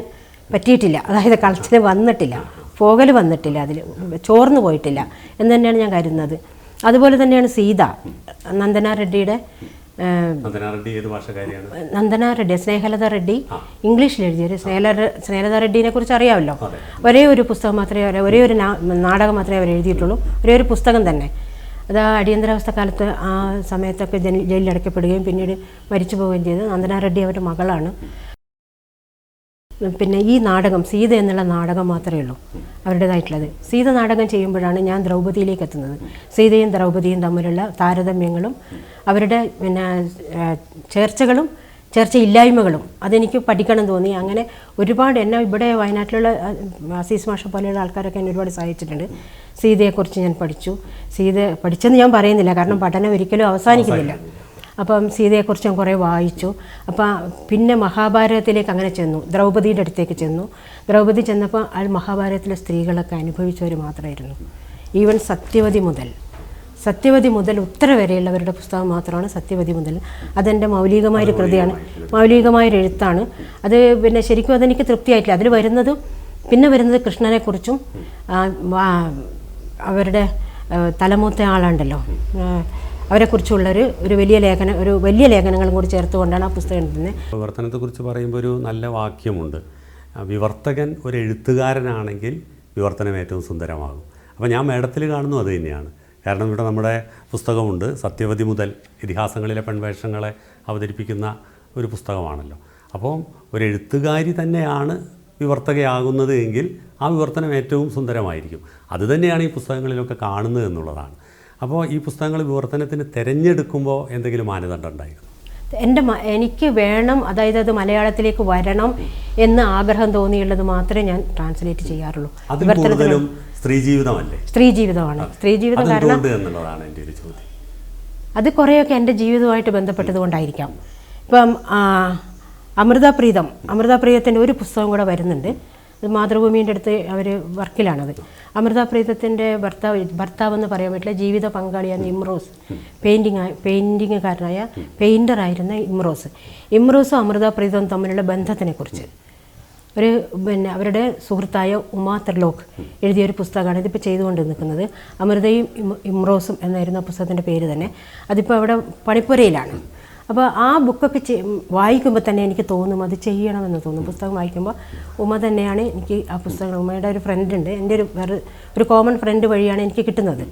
പറ്റിയിട്ടില്ല. അതായത് കളച്ചിൽ വന്നിട്ടില്ല, പോകൽ വന്നിട്ടില്ല, അതിൽ ചോർന്നു പോയിട്ടില്ല എന്ന് തന്നെയാണ് ഞാൻ കരുതുന്നത്. അതുപോലെ തന്നെയാണ് സീത, നന്ദന റെഡ്ഡിയുടെ. നന്ദന റെഡ്ഡി, സ്നേഹലത റെഡ്ഡി ഇംഗ്ലീഷിൽ എഴുതിയൊരു സ്നേഹലത റെഡ്ഡിനെ കുറിച്ച് അറിയാമല്ലോ. ഒരേ ഒരു പുസ്തകം മാത്രമേ, ഒരേ ഒരു നാടകം മാത്രമേ അവർ എഴുതിയിട്ടുള്ളൂ, ഒരേ ഒരു പുസ്തകം തന്നെ. അത് അടിയന്തരാവസ്ഥ കാലത്ത് ആ സമയത്തൊക്കെ ജയിലിൽ അടയ്ക്കപ്പെടുകയും പിന്നീട് മരിച്ചു പോവുകയും ചെയ്തു. നന്ദന റെഡ്ഡി അവരുടെ മകളാണ്. പിന്നെ ഈ നാടകം, സീത എന്നുള്ള നാടകം മാത്രമേ ഉള്ളൂ അവരുടേതായിട്ടുള്ളത്. സീത നാടകം ചെയ്യുമ്പോഴാണ് ഞാൻ ദ്രൗപദിയിലേക്ക് എത്തുന്നത്. സീതയും ദ്രൗപദിയും തമ്മിലുള്ള താരതമ്യങ്ങളും അവരുടെ ചേർച്ചകളും ചർച്ചയില്ലായ്മകളും അതെനിക്ക് പഠിക്കണം തോന്നി. അങ്ങനെ ഒരുപാട് എന്നെ ഇവിടെ വയനാട്ടിലുള്ള അസീസ് മാഷ പോലെയുള്ള ആൾക്കാരൊക്കെ എന്നെ ഒരുപാട് സഹായിച്ചിട്ടുണ്ട്. സീതയെക്കുറിച്ച് ഞാൻ പഠിച്ചു. സീത പഠിച്ചെന്ന് ഞാൻ പറയുന്നില്ല, കാരണം പഠനം ഒരിക്കലും അവസാനിക്കുന്നില്ല. അപ്പം സീതയെക്കുറിച്ച് ഞാൻ കുറേ വായിച്ചു. അപ്പം പിന്നെ മഹാഭാരതത്തിലേക്ക് അങ്ങനെ ചെന്നു, ദ്രൗപദിയുടെ അടുത്തേക്ക് ചെന്നു. ദ്രൗപദി ചെന്നപ്പോൾ ആ മഹാഭാരതത്തിലെ സ്ത്രീകളൊക്കെ അനുഭവിച്ചവർ മാത്രമായിരുന്നു. ഈവൻ സത്യവതി മുതൽ ഉത്തര വരെയുള്ളവരുടെ പുസ്തകം മാത്രമാണ് സത്യവതി മുതൽ. അതെൻ്റെ മൗലികമായൊരു കൃതിയാണ്, മൗലികമായൊരു എഴുത്താണ്. അത് പിന്നെ ശരിക്കും അതെനിക്ക് തൃപ്തിയായിട്ടില്ല. അതിൽ വരുന്നത് കൃഷ്ണനെക്കുറിച്ചും അവരുടെ തലമൂത്ത ആളുണ്ടല്ലോ അവരെക്കുറിച്ചുള്ളൊരു വലിയ ലേഖനങ്ങളും കൂടി ചേർത്തുകൊണ്ടാണ് ആ പുസ്തകം എഴുതുന്നത്. വിവർത്തനത്തെക്കുറിച്ച് പറയുമ്പോൾ ഒരു നല്ല വാക്യമുണ്ട്, വിവർത്തകൻ ഒരു എഴുത്തുകാരനാണെങ്കിൽ വിവർത്തനം ഏറ്റവും സുന്ദരമാകും. അപ്പോൾ ഞാൻ മേടത്തിൽ കാണുന്നു അത് തന്നെയാണ്. കാരണം ഇവിടെ നമ്മുടെ പുസ്തകമുണ്ട്, സത്യവതി മുതൽ ഇതിഹാസങ്ങളിലെ പെൺവേഷങ്ങളെ അവതരിപ്പിക്കുന്ന ഒരു പുസ്തകമാണല്ലോ. അപ്പോൾ ഒരു എഴുത്തുകാരി തന്നെയാണ് വിവർത്തകയാകുന്നത് എങ്കിൽ ആ വിവർത്തനം ഏറ്റവും സുന്ദരമായിരിക്കും. അതുതന്നെയാണ് ഈ പുസ്തകങ്ങളിലൊക്കെ കാണുന്നത് എന്നുള്ളതാണ്. അപ്പോൾ ഈ പുസ്തകങ്ങൾ വിവർത്തനത്തിന് തിരഞ്ഞെടുക്കുമ്പോൾ എന്തെങ്കിലും മാനദണ്ഡം ഉണ്ടായിരുന്നു? എനിക്ക് വേണം, അതായത് അത് മലയാളത്തിലേക്ക് വരണം എന്ന് ആഗ്രഹം തോന്നിയുള്ളത് മാത്രമേ ഞാൻ ട്രാൻസ്ലേറ്റ് ചെയ്യാറുള്ളൂ. കൂടുതലും സ്ത്രീ ജീവിതമല്ലേ? സ്ത്രീ ജീവിതമാണ്. സ്ത്രീ ജീവിതം കാരണം എന്നുള്ളതാണ് എൻ്റെ ഒരു ചോദ്യം. അത് കുറേയൊക്കെ എൻ്റെ ജീവിതവുമായിട്ട് ബന്ധപ്പെട്ടത് കൊണ്ടായിരിക്കാം. ഇപ്പം അമൃതാപ്രീതത്തിൻ്റെ ഒരു പുസ്തകം കൂടെ വരുന്നുണ്ട്. അത് മാതൃഭൂമിൻ്റെ അടുത്ത് അവർ വർക്കിലാണത്. അമൃതാപ്രീതത്തിൻ്റെ ഭർത്താവെന്ന് പറയാൻ പറ്റില്ല, ജീവിത പങ്കാളിയായ ഇമ്രോസ്, പെയിൻറ്റിങ്ങുകാരനായ പെയിൻറ്ററായിരുന്ന ഇമ്രോസും അമൃതാപ്രീതവും തമ്മിലുള്ള ബന്ധത്തിനെക്കുറിച്ച് പിന്നെ അവരുടെ സുഹൃത്തായ ഉമാ ത്രിലോക് എഴുതിയൊരു പുസ്തകമാണ് ഇതിപ്പോൾ ചെയ്തുകൊണ്ട് നിൽക്കുന്നത്. അമൃതയും ഇമ്രോസും എന്നായിരുന്നു ആ പുസ്തകത്തിൻ്റെ പേര് തന്നെ. അതിപ്പോൾ അവിടെ പണിപ്പുരയിലാണ്. അപ്പോൾ ആ ബുക്കൊക്കെ വായിക്കുമ്പോൾ തന്നെ എനിക്ക് തോന്നും അത് ചെയ്യണമെന്ന് തോന്നും. പുസ്തകം വായിക്കുമ്പോൾ ഉമ തന്നെയാണ് എനിക്ക് ആ പുസ്തകം, ഉമയുടെ ഒരു ഫ്രണ്ടുണ്ട്, എൻ്റെ ഒരു കോമൺ ഫ്രണ്ട് വഴിയാണ് എനിക്ക് കിട്ടുന്നത്.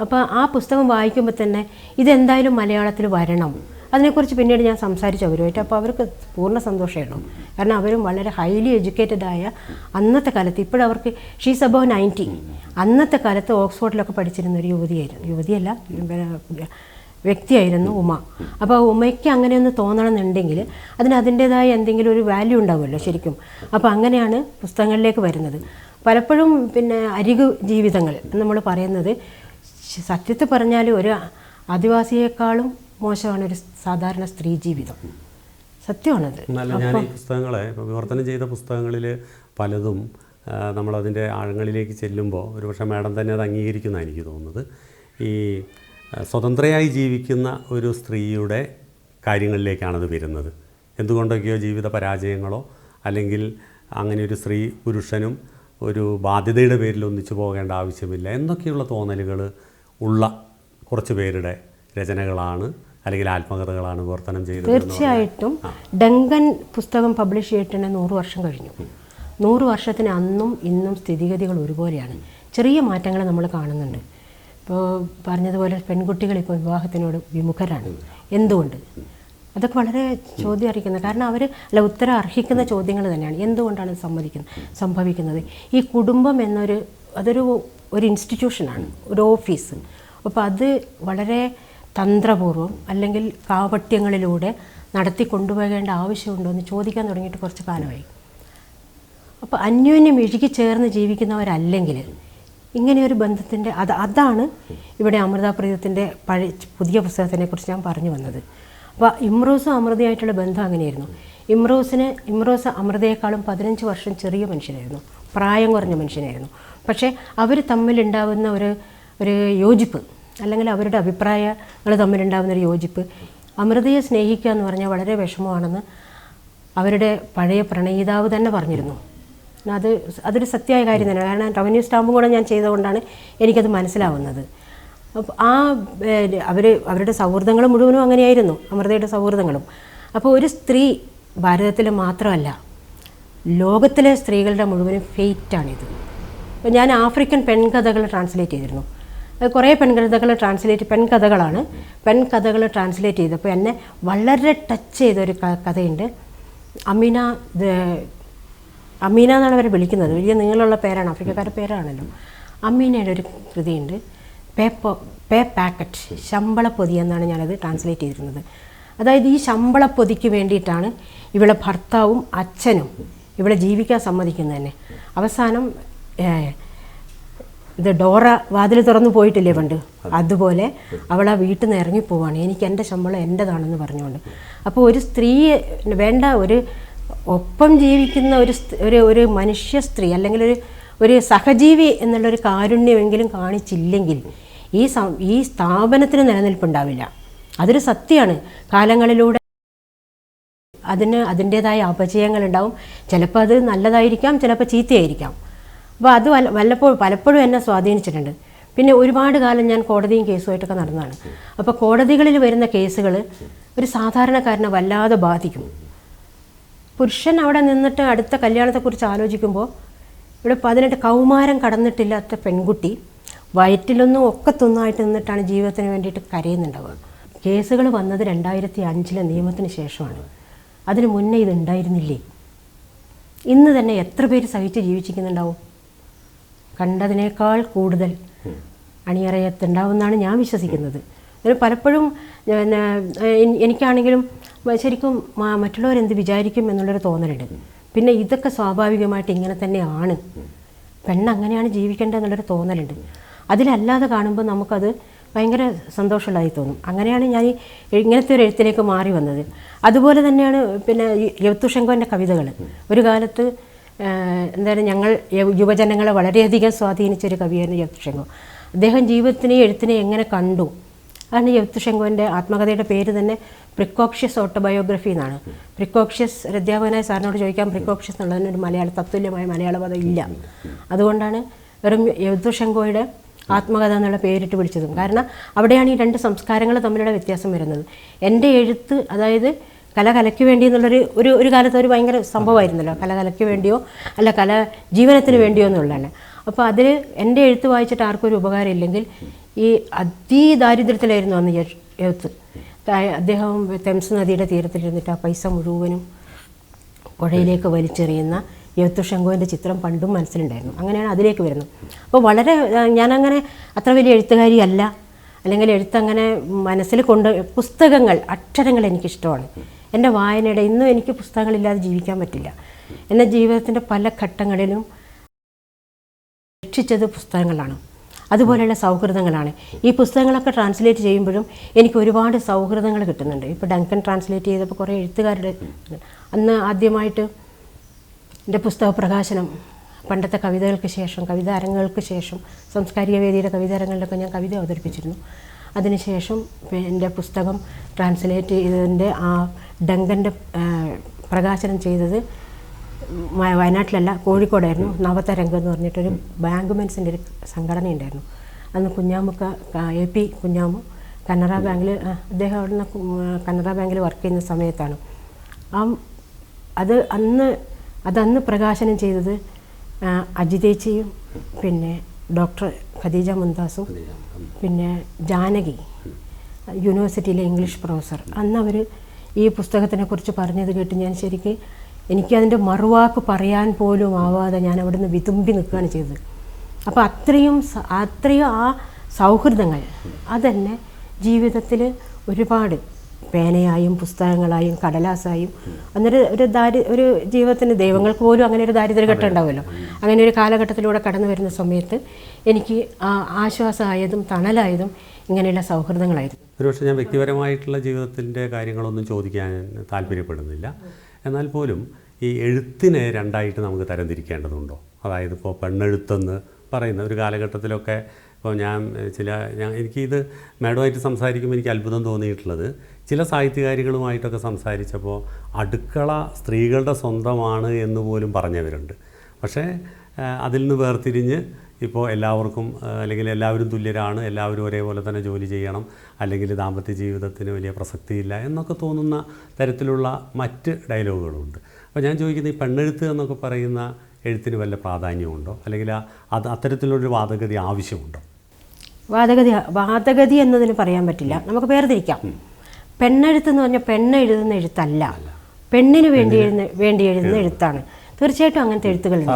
അപ്പോൾ ആ പുസ്തകം വായിക്കുമ്പോൾ തന്നെ ഇതെന്തായാലും മലയാളത്തിൽ വരണം. അതിനെക്കുറിച്ച് പിന്നീട് ഞാൻ സംസാരിച്ചു അവരുമായിട്ട്. അപ്പോൾ അവർക്ക് പൂർണ്ണ സന്തോഷമേ ഉള്ളൂ. കാരണം അവരും വളരെ ഹൈലി എഡ്യൂക്കേറ്റഡായ അന്നത്തെ കാലത്ത്, ഇപ്പോഴവർക്ക് ഷീസ് അബവ് 90, അന്നത്തെ കാലത്ത് ഓക്സ്ഫോർഡിലൊക്കെ പഠിച്ചിരുന്ന ഒരു യുവതിയല്ല വ്യക്തിയായിരുന്നു ഉമ. അപ്പോൾ ഉമയ്ക്ക് അങ്ങനെയൊന്ന് തോന്നണമെന്നുണ്ടെങ്കിൽ അതിൻ്റേതായ എന്തെങ്കിലും ഒരു വാല്യൂ ഉണ്ടാവുമല്ലോ ശരിക്കും. അപ്പോൾ അങ്ങനെയാണ് പുസ്തകങ്ങളിലേക്ക് വരുന്നത്. പലപ്പോഴും പിന്നെ അരികു ജീവിതങ്ങൾ നമ്മൾ പറയുന്നത് സത്യത്തിൽ പറഞ്ഞാൽ ഒരു ആദിവാസിയേക്കാളും മോശമാണ് ഒരു സാധാരണ സ്ത്രീ ജീവിതം. സത്യമാണത്. ഞാൻ ഈ പുസ്തകങ്ങളെ വിവർത്തനം ചെയ്ത പുസ്തകങ്ങളിൽ പലതും നമ്മളതിൻ്റെ ആഴങ്ങളിലേക്ക് ചെല്ലുമ്പോൾ ഒരുപക്ഷെ മാഡം തന്നെ അത് അംഗീകരിക്കുന്നതാണ് എനിക്ക് തോന്നുന്നത്. ഈ സ്വതന്ത്രയായി ജീവിക്കുന്ന ഒരു സ്ത്രീയുടെ കാര്യങ്ങളിലേക്കാണത് വരുന്നത്. എന്തുകൊണ്ടൊക്കെയോ ജീവിത പരാജയങ്ങളോ അല്ലെങ്കിൽ അങ്ങനെ ഒരു സ്ത്രീ പുരുഷനും ഒരു ബാധ്യതയുടെ പേരിൽ ഒന്നിച്ചു പോകേണ്ട ആവശ്യമില്ല എന്നൊക്കെയുള്ള തോന്നലുകൾ ഉള്ള കുറച്ച് പേരുടെ രചനകളാണ് അല്ലെങ്കിൽ ആത്മകഥകളാണ് വിവർത്തനം ചെയ്തത്. തീർച്ചയായിട്ടും ഡങ്കൻ പുസ്തകം പബ്ലിഷ് ചെയ്തിട്ട് 100 വർഷം കഴിഞ്ഞു. 100 വർഷത്തിന് അന്നും ഇന്നും സ്ഥിതിഗതികൾ ഒരുപോലെയാണ്. ചെറിയ മാറ്റങ്ങൾ നമ്മൾ കാണുന്നുണ്ട്. ഇപ്പോൾ പറഞ്ഞതുപോലെ പെൺകുട്ടികൾ ഇപ്പോൾ വിവാഹത്തിനോട് വിമുഖരാണ്. എന്തുകൊണ്ട്? അതൊക്കെ വളരെ ചോദ്യം അർഹിക്കുന്നത്. കാരണം ഉത്തരം അർഹിക്കുന്ന ചോദ്യങ്ങൾ തന്നെയാണ്. എന്തുകൊണ്ടാണ് സംഭവിക്കുന്നത്? ഈ കുടുംബം അതൊരു ഇൻസ്റ്റിറ്റ്യൂഷനാണ്, ഒരു ഓഫീസ്. അപ്പോൾ അത് വളരെ തന്ത്രപൂർവ്വം അല്ലെങ്കിൽ കാപട്യങ്ങളിലൂടെ നടത്തി കൊണ്ടുപോകേണ്ട ആവശ്യമുണ്ടോ എന്ന് ചോദിക്കാൻ തുടങ്ങിയിട്ട് കുറച്ച് കാലമായി. അപ്പോൾ അന്യോന്യം ഇഴുകിച്ചേർന്ന് ജീവിക്കുന്നവരല്ലെങ്കിൽ ഇങ്ങനെയൊരു ബന്ധത്തിൻ്റെ അതാണ് ഇവിടെ അമൃതാപ്രീതത്തിൻ്റെ പുതിയ പുസ്തകത്തിനെക്കുറിച്ച് ഞാൻ പറഞ്ഞു വന്നത്. അപ്പോൾ ഇമ്രോസും അമൃതയായിട്ടുള്ള ബന്ധം അങ്ങനെയായിരുന്നു. ഇമ്രോസ് അമൃതയെക്കാളും 15 വർഷം ചെറിയ മനുഷ്യനായിരുന്നു, പ്രായം കുറഞ്ഞ മനുഷ്യനായിരുന്നു. പക്ഷേ അവർ തമ്മിലുണ്ടാവുന്ന ഒരു യോജിപ്പ്, അല്ലെങ്കിൽ അവരുടെ അഭിപ്രായങ്ങൾ തമ്മിലുണ്ടാകുന്ന ഒരു യോജിപ്പ്, അമൃതയെ സ്നേഹിക്കുക എന്ന് പറഞ്ഞാൽ വളരെ വിഷമമാണെന്ന് അവരുടെ പഴയ പ്രണയിതാവ് തന്നെ പറഞ്ഞിരുന്നു. അതൊരു സത്യമായ കാര്യം തന്നെ. കാരണം റവന്യൂ സ്റ്റാമ്പും കൂടെ ഞാൻ ചെയ്തുകൊണ്ടാണ് എനിക്കത് മനസ്സിലാവുന്നത്. അപ്പോൾ അവരുടെ സൗഹൃദങ്ങൾ മുഴുവനും അങ്ങനെയായിരുന്നു, അമൃതയുടെ സൗഹൃദങ്ങളും. അപ്പോൾ ഒരു സ്ത്രീ ഭാരതത്തിൽ മാത്രമല്ല ലോകത്തിലെ സ്ത്രീകളുടെ മുഴുവനും ഫെയ്റ്റാണിത്. ഞാൻ ആഫ്രിക്കൻ പെൺകഥകൾ ട്രാൻസ്ലേറ്റ് ചെയ്തിരുന്നു. കുറേ പെൺകഥകൾ ട്രാൻസ്ലേറ്റ് ചെയ്തപ്പോൾ എന്നെ വളരെ ടച്ച് ചെയ്തൊരു കഥയുണ്ട്. അമീന എന്നാണ് അവരെ വിളിക്കുന്നത്, വലിയ നീളമുള്ള പേരാണ്, ആഫ്രിക്കക്കാരുടെ പേരാണല്ലോ. അമീനയുടെ ഒരു കൃതിയുണ്ട്, പേ പാക്കറ്റ്, ശമ്പളപ്പൊതി എന്നാണ് ഞാനത് ട്രാൻസ്ലേറ്റ് ചെയ്തിരുന്നത്. അതായത് ഈ ശമ്പളപ്പൊതിക്ക് വേണ്ടിയിട്ടാണ് ഇവളെ ഭർത്താവും അച്ഛനും ഇവിടെ ജീവിക്കാൻ സമ്മതിക്കുന്നത് തന്നെ. അവസാനം ഇത് ഡോറ വാതിൽ തുറന്നു പോയിട്ടില്ലേ പണ്ട്, അതുപോലെ അവൾ ആ വീട്ടിൽ നിന്ന് ഇറങ്ങിപ്പോവാണ്. എനിക്ക് എൻ്റെ ശമ്പളം എൻ്റെതാണെന്ന് പറഞ്ഞുകൊണ്ട്. അപ്പോൾ ഒരു സ്ത്രീ വേണ്ട, ഒരു ഒപ്പം ജീവിക്കുന്ന ഒരു മനുഷ്യ സ്ത്രീ അല്ലെങ്കിൽ ഒരു സഹജീവി എന്നുള്ളൊരു കാരുണ്യമെങ്കിലും കാണിച്ചില്ലെങ്കിൽ ഈ സ്ഥാപനത്തിന് നിലനിൽപ്പുണ്ടാവില്ല. അതൊരു സത്യമാണ്. കാലങ്ങളിലൂടെ അതിൻ്റേതായ അപജയങ്ങളുണ്ടാവും. ചിലപ്പോൾ അത് നല്ലതായിരിക്കാം, ചിലപ്പോൾ ചീത്തയായിരിക്കാം. അപ്പോൾ അത് പലപ്പോഴും എന്നെ സ്വാധീനിച്ചിട്ടുണ്ട്. പിന്നെ ഒരുപാട് കാലം ഞാൻ കോടതിയും കേസുമായിട്ടൊക്കെ നടന്നതാണ്. അപ്പോൾ കോടതികളിൽ വരുന്ന കേസുകൾ ഒരു സാധാരണക്കാരനെ വല്ലാതെ ബാധിക്കും. പുരുഷൻ അവിടെ നിന്നിട്ട് അടുത്ത കല്യാണത്തെക്കുറിച്ച് ആലോചിക്കുമ്പോൾ ഇവിടെ 18 കൗമാരം കടന്നിട്ടില്ലാത്ത പെൺകുട്ടി വയറ്റിലൊന്നും ഒക്കത്തൊന്നായിട്ട് നിന്നിട്ടാണ് ജീവിതത്തിന് വേണ്ടിയിട്ട് കരയുന്നുണ്ടാവുക. കേസുകൾ വന്നത് 2005 നിയമത്തിന് ശേഷമാണ്. അതിന് മുന്നേ ഇതുണ്ടായിരുന്നില്ലേ? ഇന്ന് തന്നെ എത്ര പേര് സഹിച്ച് ജീവിച്ചിരിക്കുന്നുണ്ടാവും? കണ്ടതിനേക്കാൾ കൂടുതൽ അണിയറയത്തുണ്ടാവുമെന്നാണ് ഞാൻ വിശ്വസിക്കുന്നത്. അതിന് പലപ്പോഴും എനിക്കാണെങ്കിലും ശരിക്കും മറ്റുള്ളവരെന്ത് വിചാരിക്കും എന്നുള്ളൊരു തോന്നലുണ്ട്. പിന്നെ ഇതൊക്കെ സ്വാഭാവികമായിട്ട് ഇങ്ങനെ തന്നെയാണ്, പെണ്ണങ്ങനെയാണ് ജീവിക്കേണ്ടതെന്നുള്ളൊരു തോന്നലുണ്ട്. അതിലല്ലാതെ കാണുമ്പോൾ നമുക്കത് ഭയങ്കര സന്തോഷമുള്ളതായി തോന്നും. അങ്ങനെയാണ് ഞാൻ ഇങ്ങനത്തെ ഒരു എഴുത്തിലേക്ക് മാറി വന്നത്. അതുപോലെ തന്നെയാണ് പിന്നെ യവത്തുഷങ്കോൻ്റെ കവിതകൾ. ഒരു കാലത്ത് എന്തായാലും ഞങ്ങൾ യുവജനങ്ങളെ വളരെയധികം സ്വാധീനിച്ചൊരു കവിയായിരുന്നു യവത്തുഷങ്കോ. അദ്ദേഹം ജീവിതത്തിനെയും എഴുത്തിനെയും എങ്ങനെ കണ്ടു, അതാണ് യവത്തുഷങ്കോൻ്റെ ആത്മകഥയുടെ പേര് തന്നെ പ്രിക്കോക്ഷ്യസ് ഓട്ടോബയോഗ്രഫി എന്നാണ്. പ്രിക്കോക്ഷ്യസ് അധ്യാപകനായ സാറിനോട് ചോദിക്കാം, പ്രിക്കോക്ഷ്യസ് എന്നുള്ളതിനൊരു തത്തുല്യമായ മലയാള പദം ഇല്ല. അതുകൊണ്ടാണ് വെറും യവത്തുഷങ്കോയുടെ ആത്മകഥ എന്നുള്ള പേരിട്ട് വിളിച്ചതും. കാരണം അവിടെയാണ് ഈ 2 സംസ്കാരങ്ങൾ തമ്മിലുള്ള വ്യത്യാസം വരുന്നത്. എൻ്റെ എഴുത്ത്, അതായത് കലയ്ക്ക് വേണ്ടി എന്നുള്ളൊരു ഒരു കാലത്ത് ഒരു ഭയങ്കര സംഭവമായിരുന്നല്ലോ, കലയ്ക്ക് വേണ്ടിയോ അല്ല ജീവനത്തിന് വേണ്ടിയോ എന്നുള്ളതാണ്. അപ്പോൾ അതിൽ എൻ്റെ എഴുത്ത് വായിച്ചിട്ട് ആർക്കും ഒരു ഉപകാരം ഇല്ലെങ്കിൽ, ഈ അതിദാരിദ്ര്യത്തിലായിരുന്നു അന്ന് എഴുത്ത്. അദ്ദേഹം തെംസ് നദിയുടെ തീരത്തിലിരുന്നിട്ട് ആ പൈസ മുഴുവനും പുഴയിലേക്ക് വലിച്ചെറിയുന്ന യവത്തുഷങ്കോൻ്റെ ചിത്രം പണ്ടും മനസ്സിലുണ്ടായിരുന്നു. അങ്ങനെയാണ് അതിലേക്ക് വരുന്നത്. അപ്പോൾ വളരെ ഞാനങ്ങനെ അത്ര വലിയ എഴുത്തുകാരിയല്ല, അല്ലെങ്കിൽ എഴുത്തങ്ങനെ മനസ്സിൽ പുസ്തകങ്ങൾ, അക്ഷരങ്ങൾ എനിക്കിഷ്ടമാണ്. എൻ്റെ വായനയുടെ ഇന്നും എനിക്ക് പുസ്തകങ്ങളില്ലാതെ ജീവിക്കാൻ പറ്റില്ല. എൻ്റെ ജീവിതത്തിൻ്റെ പല ഘട്ടങ്ങളിലും രക്ഷിച്ചത് പുസ്തകങ്ങളാണ്, അതുപോലെയുള്ള സൗഹൃദങ്ങളാണ്. ഈ പുസ്തകങ്ങളൊക്കെ ട്രാൻസ്ലേറ്റ് ചെയ്യുമ്പോഴും എനിക്ക് ഒരുപാട് സൗഹൃദങ്ങൾ കിട്ടുന്നുണ്ട്. ഇപ്പോൾ ഡങ്കൻ ട്രാൻസ്ലേറ്റ് ചെയ്തപ്പോൾ കുറേ എഴുത്തുകാരുടെ അന്ന് ആദ്യമായിട്ട് എൻ്റെ പുസ്തക പ്രകാശനം, പണ്ടത്തെ കവിതകൾക്ക് ശേഷം, കവിതാ അരങ്ങുകൾക്ക് ശേഷം, സാംസ്കാരിക വേദിയുടെ കവിതാ അരങ്ങളിലൊക്കെ ഞാൻ കവിത അവതരിപ്പിച്ചിരുന്നു. അതിനുശേഷം എൻ്റെ പുസ്തകം ട്രാൻസ്ലേറ്റ് ചെയ്തതിൻ്റെ ആ ഡങ്കൻ്റെ പ്രകാശനം ചെയ്തത് വയനാട്ടിലല്ല, കോഴിക്കോടായിരുന്നു. നവതരംഗം എന്ന് പറഞ്ഞിട്ടൊരു ബാങ്ക്മെൻസിൻ്റെ ഒരു സംഘടന ഉണ്ടായിരുന്നു. അന്ന് കുഞ്ഞാമുക്ക AP കുഞ്ഞാമു കനറ ബാങ്കിൽ, അദ്ദേഹം അവിടെ നിന്ന് കനറ ബാങ്കിൽ വർക്ക് ചെയ്യുന്ന സമയത്താണ് അതന്ന് പ്രകാശനം ചെയ്തത് അജിതേച്ചിയും പിന്നെ ഡോക്ടർ ഖദീജ മുംതാസും പിന്നെ ജാനകി, യൂണിവേഴ്സിറ്റിയിലെ ഇംഗ്ലീഷ് പ്രൊഫസർ. അന്ന് അവർ ഈ പുസ്തകത്തിനെക്കുറിച്ച് പറഞ്ഞത് കേട്ട് ഞാൻ ശരിക്കും എനിക്കതിൻ്റെ മറുവാക്ക് പറയാൻ പോലും ആവാതെ ഞാൻ അവിടെ നിന്ന് വിതുമ്പി നിൽക്കുകയാണ് ചെയ്തത്. അപ്പോൾ അത്രയും ആ സൗഹൃദങ്ങൾ അതെന്നെ ജീവിതത്തിൽ ഒരുപാട് പേനയായും പുസ്തകങ്ങളായും കടലാസായും അന്നൊരു ഒരു ജീവിതത്തിന് ദൈവങ്ങൾക്ക് പോലും അങ്ങനെ ഒരു ദാരിദ്ര്യഘട്ടം ഉണ്ടാവുമല്ലോ. അങ്ങനെ ഒരു കാലഘട്ടത്തിലൂടെ കടന്നു വരുന്ന സമയത്ത് എനിക്ക് ആശ്വാസമായതും തണലായതും ഇങ്ങനെയുള്ള സൗഹൃദങ്ങളായിരുന്നു. ഒരുപക്ഷെ ഞാൻ വ്യക്തിപരമായിട്ടുള്ള ജീവിതത്തിൻ്റെ കാര്യങ്ങളൊന്നും ചോദിക്കാൻ താല്പര്യപ്പെടുന്നില്ല. എന്നാൽ പോലും ഈ എഴുത്തിനെ 2ആയിട്ട് നമുക്ക് തരംതിരിക്കേണ്ടതുണ്ടോ? അതായത് ഇപ്പോൾ പെണ്ണെഴുത്തെന്ന് പറയുന്ന ഒരു കാലഘട്ടത്തിലൊക്കെ ഇപ്പോൾ എനിക്കിത് മാഡമായിട്ട് സംസാരിക്കുമ്പോൾ എനിക്ക് അത്ഭുതം തോന്നിയിട്ടുള്ളത്, ചില സാഹിത്യകാരികളുമായിട്ടൊക്കെ സംസാരിച്ചപ്പോൾ അടുക്കള സ്ത്രീകളുടെ സ്വന്തമാണ് എന്ന് പോലും പറഞ്ഞവരുണ്ട്. പക്ഷേ അതിൽ നിന്ന് വേർതിരിഞ്ഞ് ഇപ്പോൾ എല്ലാവർക്കും അല്ലെങ്കിൽ എല്ലാവരും തുല്യരാണ്, എല്ലാവരും ഒരേപോലെ തന്നെ ജോലി ചെയ്യണം, അല്ലെങ്കിൽ ദാമ്പത്യ ജീവിതത്തിന് വലിയ പ്രസക്തിയില്ല എന്നൊക്കെ തോന്നുന്ന തരത്തിലുള്ള മറ്റ് ഡയലോഗുകളുണ്ട്. അപ്പോൾ ഞാൻ ചോദിക്കുന്നത്, ഈ പെണ്ണെഴുത്ത് എന്നൊക്കെ പറയുന്ന എഴുത്തിന് വല്ല പ്രാധാന്യമുണ്ടോ, അല്ലെങ്കിൽ അത്തരത്തിലുള്ളൊരു വാദഗതി ആവശ്യമുണ്ടോ? വാദഗതി എന്നതിന് പറയാൻ പറ്റില്ല, നമുക്ക് വേർതിരിക്കാം. പെണ്ണെഴുത്തെന്ന് പറഞ്ഞാൽ പെണ്ണെഴുതുന്ന എഴുത്തല്ല, പെണ്ണിന് വേണ്ടി എഴുതുന്ന എഴുത്താണ്. തീർച്ചയായിട്ടും അങ്ങനത്തെ എഴുത്തുകളുണ്ട്.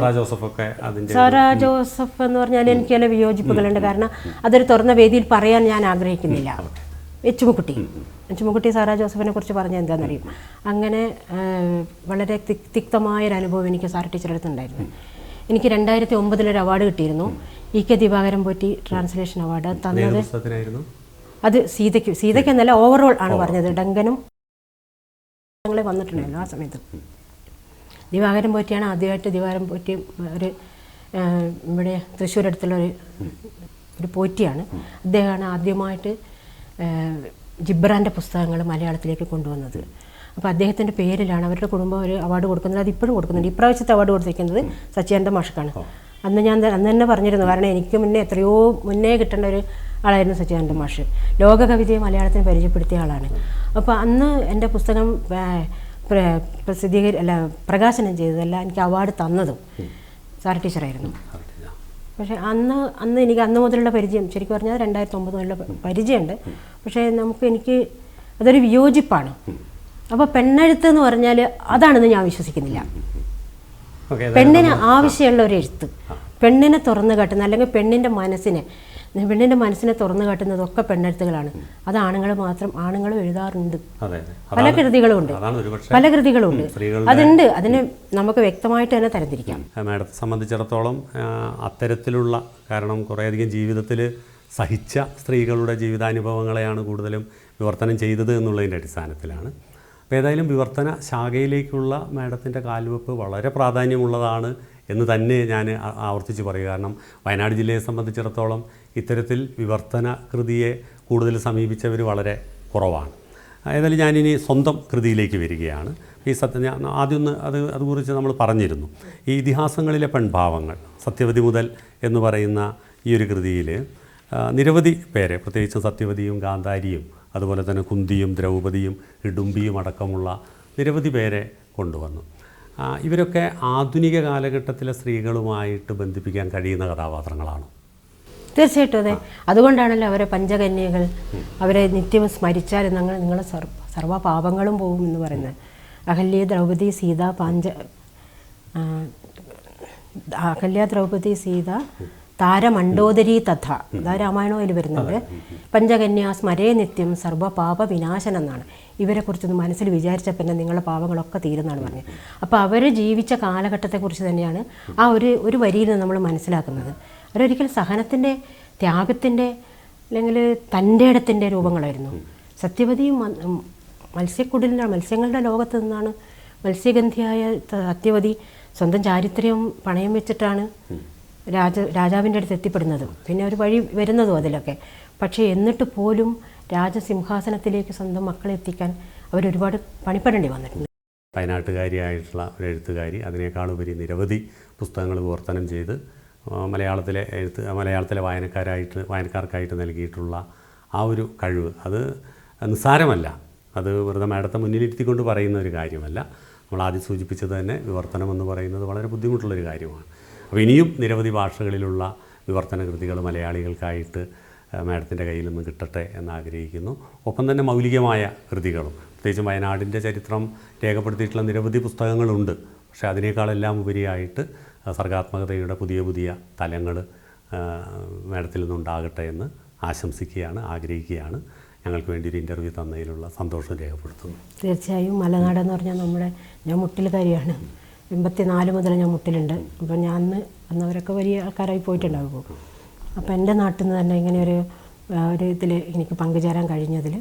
സാറാ ജോസഫ് എന്ന് പറഞ്ഞാൽ എനിക്ക് ചില വിയോജിപ്പുകളുണ്ട്. കാരണം അതൊരു തുറന്ന വേദിയിൽ പറയാൻ ഞാൻ ആഗ്രഹിക്കുന്നില്ല. ചുമക്കുട്ടി സാറാ ജോസഫിനെ കുറിച്ച് പറഞ്ഞാൽ എന്താണെന്നറിയും. അങ്ങനെ വളരെ തിക്തമായൊരു അനുഭവം എനിക്ക് സാർ ടീച്ചറുടെ അടുത്തുണ്ടായിരുന്നു. എനിക്ക് 2009 അവാർഡ് കിട്ടിയിരുന്നു, EK Divakaran Potti translation award. തന്നത് അത് സീതയ്ക്ക് എന്നല്ല, ഓവറോൾ ആണ് പറഞ്ഞത്. ഡങ്കനും ഞങ്ങളെ വന്നിട്ടുണ്ടായിരുന്നു ആ സമയത്ത്. ദിവാകരൻ പോറ്റിയാണ് ആദ്യമായിട്ട്, ദിവാകരൻ പോറ്റി ഒരു ഇവിടെ തൃശ്ശൂർ അടുത്തുള്ള ഒരു പോറ്റിയാണ്. അദ്ദേഹമാണ് ആദ്യമായിട്ട് ജിബ്രാൻ്റെ പുസ്തകങ്ങൾ മലയാളത്തിലേക്ക് കൊണ്ടുവന്നത്. അപ്പോൾ അദ്ദേഹത്തിൻ്റെ പേരിലാണ് അവരുടെ കുടുംബം ഒരു അവാർഡ് കൊടുക്കുന്നത്. അത് ഇപ്പോഴും കൊടുക്കുന്നുണ്ട്. ഇപ്രാവശ്യത്തെ അവാർഡ് കൊടുത്തിരിക്കുന്നത് സച്ചിദാനന്ദ മാഷ്ക്കാണ്. അന്ന് തന്നെ പറഞ്ഞിരുന്നു, കാരണം എനിക്ക് എത്രയോ മുന്നേ കിട്ടേണ്ട ഒരു ആളായിരുന്നു സച്ചിദാനന്ദ മാഷ്. ലോക കവിതയെ മലയാളത്തിന് പരിചയപ്പെടുത്തിയ ആളാണ്. അപ്പോൾ അന്ന് എൻ്റെ പുസ്തകം പ്രകാശനം ചെയ്തതല്ല, എനിക്ക് അവാർഡ് തന്നതും സാർ ടീച്ചറായിരുന്നു. പക്ഷേ അന്ന് മുതലുള്ള പരിചയം, ശരിക്കും പറഞ്ഞാൽ 2009 മുതലുള്ള പരിചയമുണ്ട്. പക്ഷേ എനിക്ക് അതൊരു വിയോജിപ്പാണ്. അപ്പോൾ പെണ്ണെഴുത്ത് എന്ന് പറഞ്ഞാൽ അതാണെന്ന് ഞാൻ വിശ്വസിക്കുന്നില്ല. പെണ്ണിന് ആവശ്യമുള്ള ഒരു എഴുത്ത്, പെണ്ണിനെ തുറന്നു കാട്ടുന്ന, അല്ലെങ്കിൽ പെണ്ണിൻ്റെ മനസ്സിനെ തുറന്നു കാട്ടുന്നതൊക്കെ പെണ്ണെഴുത്തുകളാണ്. അത് ആണുങ്ങളും എഴുതാറുണ്ട്. പല കൃതികളുമുണ്ട്. അതുണ്ട്. അതിനെ നമുക്ക് വ്യക്തമായിട്ട് തന്നെ തരംതിരിക്കാം. മാഡത്തെ സംബന്ധിച്ചിടത്തോളം അത്തരത്തിലുള്ള, കാരണം കുറേയധികം ജീവിതത്തിൽ സഹിച്ച സ്ത്രീകളുടെ ജീവിതാനുഭവങ്ങളെയാണ് കൂടുതലും വിവർത്തനം ചെയ്തത് എന്നുള്ളതിൻ്റെ അടിസ്ഥാനത്തിലാണ്. അപ്പോൾ ഏതായാലും വിവർത്തന ശാഖയിലേക്കുള്ള മാഡത്തിൻ്റെ കാൽവെപ്പ് വളരെ പ്രാധാന്യമുള്ളതാണ് എന്ന് തന്നെ ഞാൻ ആവർത്തിച്ച് പറയും. കാരണം വയനാട് ജില്ലയെ സംബന്ധിച്ചിടത്തോളം ഇത്തരത്തിൽ വിവർത്തന കൃതിയെ കൂടുതൽ സമീപിച്ചവർ വളരെ കുറവാണ്. ഏതായാലും ഞാനിനി സ്വന്തം കൃതിയിലേക്ക് വരികയാണ്. ഈ ആദ്യം അതുകുറിച്ച് നമ്മൾ പറഞ്ഞിരുന്നു. ഈ ഇതിഹാസങ്ങളിലെ പെൺഭാവങ്ങൾ, സത്യവതി മുതൽ എന്ന് പറയുന്ന ഈ ഒരു കൃതിയിൽ നിരവധി പേരെ, പ്രത്യേകിച്ച് സത്യവതിയും ഗാന്ധാരിയും അതുപോലെ തന്നെ കുന്തിയും ദ്രൗപദിയും ഇടുംബിയും അടക്കമുള്ള നിരവധി പേരെ കൊണ്ടുവന്നു. ഇവരൊക്കെ ആധുനിക കാലഘട്ടത്തിലെ സ്ത്രീകളുമായിട്ട് ബന്ധിപ്പിക്കാൻ കഴിയുന്ന കഥാപാത്രങ്ങളാണ്. തീർച്ചയായിട്ടും അതെ. അതുകൊണ്ടാണല്ലോ അവരെ പഞ്ചകന്യകൾ, അവരെ നിത്യം സ്മരിച്ചാൽ നിങ്ങളെ സർവ്വ പാപങ്ങളും പോകും എന്ന് പറയുന്നത്. അഹല്യ ദ്രൗപദി സീത താരമണ്ഡോദരി തഥ, അതാ രാമായണത്തിൽ വരുന്നുണ്ട്. പഞ്ചകന്യാ സ്മരേ നിത്യം സർവ്വ പാപ വിനാശനം എന്നാണ്. ഇവരെക്കുറിച്ചൊന്ന് മനസ്സിൽ വിചാരിച്ചാൽ പിന്നെ നിങ്ങളുടെ പാപങ്ങളൊക്കെ തീരുന്നതാണ് പറഞ്ഞത്. അപ്പോൾ അവർ ജീവിച്ച കാലഘട്ടത്തെക്കുറിച്ച് തന്നെയാണ് ആ ഒരു വരിയിൽ നമ്മൾ മനസ്സിലാക്കുന്നത്. അവരൊരിക്കൽ സഹനത്തിൻ്റെ, ത്യാഗത്തിൻ്റെ, അല്ലെങ്കിൽ തൻ്റെ ഇടത്തിൻ്റെ രൂപങ്ങളായിരുന്നു. സത്യവതിയും മത്സ്യങ്ങളുടെ ലോകത്ത് നിന്നാണ് മത്സ്യഗന്ധിയായ സത്യവതി സ്വന്തം ചാരിത്രം പണയം വെച്ചിട്ടാണ് രാജാവിൻ്റെ അടുത്ത് എത്തിപ്പെടുന്നതും പിന്നെ ഒരു വഴി വരുന്നതും അതിലൊക്കെ. പക്ഷേ എന്നിട്ട് പോലും രാജസിംഹാസനത്തിലേക്ക് സ്വന്തം മക്കളെ എത്തിക്കാൻ അവരൊരുപാട് പണിപ്പെടേണ്ടി വന്നിട്ടുണ്ട്. വയനാട്ടുകാരിയായിട്ടുള്ള ഒരു എഴുത്തുകാരി, അതിനേക്കാളുപരി നിരവധി പുസ്തകങ്ങൾ വിവർത്തനം ചെയ്ത് മലയാളത്തിലെ വായനക്കാർക്കായിട്ട് നൽകിയിട്ടുള്ള ആ ഒരു കഴിവ്, അത് നിസ്സാരമല്ല. അത് വെറുതെ മാഡത്തെ മുന്നിലിരുത്തിക്കൊണ്ട് പറയുന്ന ഒരു കാര്യമല്ല. നമ്മൾ ആദ്യം സൂചിപ്പിച്ചത് തന്നെ, വിവർത്തനം എന്ന് പറയുന്നത് വളരെ ബുദ്ധിമുട്ടുള്ളൊരു കാര്യമാണ്. അപ്പോൾ ഇനിയും നിരവധി ഭാഷകളിലുള്ള വിവർത്തന കൃതികൾ മലയാളികൾക്കായിട്ട് മാഡത്തിൻ്റെ കയ്യിൽ നിന്ന് കിട്ടട്ടെ എന്നാഗ്രഹിക്കുന്നു. ഒപ്പം തന്നെ മൗലികമായ കൃതികളും, പ്രത്യേകിച്ചും വയനാടിൻ്റെ ചരിത്രം രേഖപ്പെടുത്തിയിട്ടുള്ള നിരവധി പുസ്തകങ്ങളുണ്ട്. പക്ഷേ അതിനേക്കാളെല്ലാം ഉപരിയായിട്ട് സർഗാത്മകതയുടെ പുതിയ പുതിയ തലങ്ങൾ മാഡത്തിൽ നിന്നുണ്ടാകട്ടെ എന്ന് ആശംസിക്കുകയാണ്, ആഗ്രഹിക്കുകയാണ്. ഞങ്ങൾക്ക് വേണ്ടി ഒരു ഇൻ്റർവ്യൂ തന്നതിലുള്ള സന്തോഷം രേഖപ്പെടുത്തുന്നു. തീർച്ചയായും. മലനാടെന്ന് പറഞ്ഞാൽ ഞാൻ മുട്ടിൽക്കാരിയാണ്. 84 മുതൽ ഞാൻ മുട്ടിലുണ്ട്. അപ്പോൾ ഞാൻ അന്നവരൊക്കെ വലിയ ആൾക്കാരായി പോയിട്ടുണ്ടാകും. അപ്പോൾ എൻ്റെ നാട്ടിൽ നിന്ന് തന്നെ ഇങ്ങനെ ഒരു ഇതിൽ എനിക്ക് പങ്കുചേരാൻ കഴിഞ്ഞതിൽ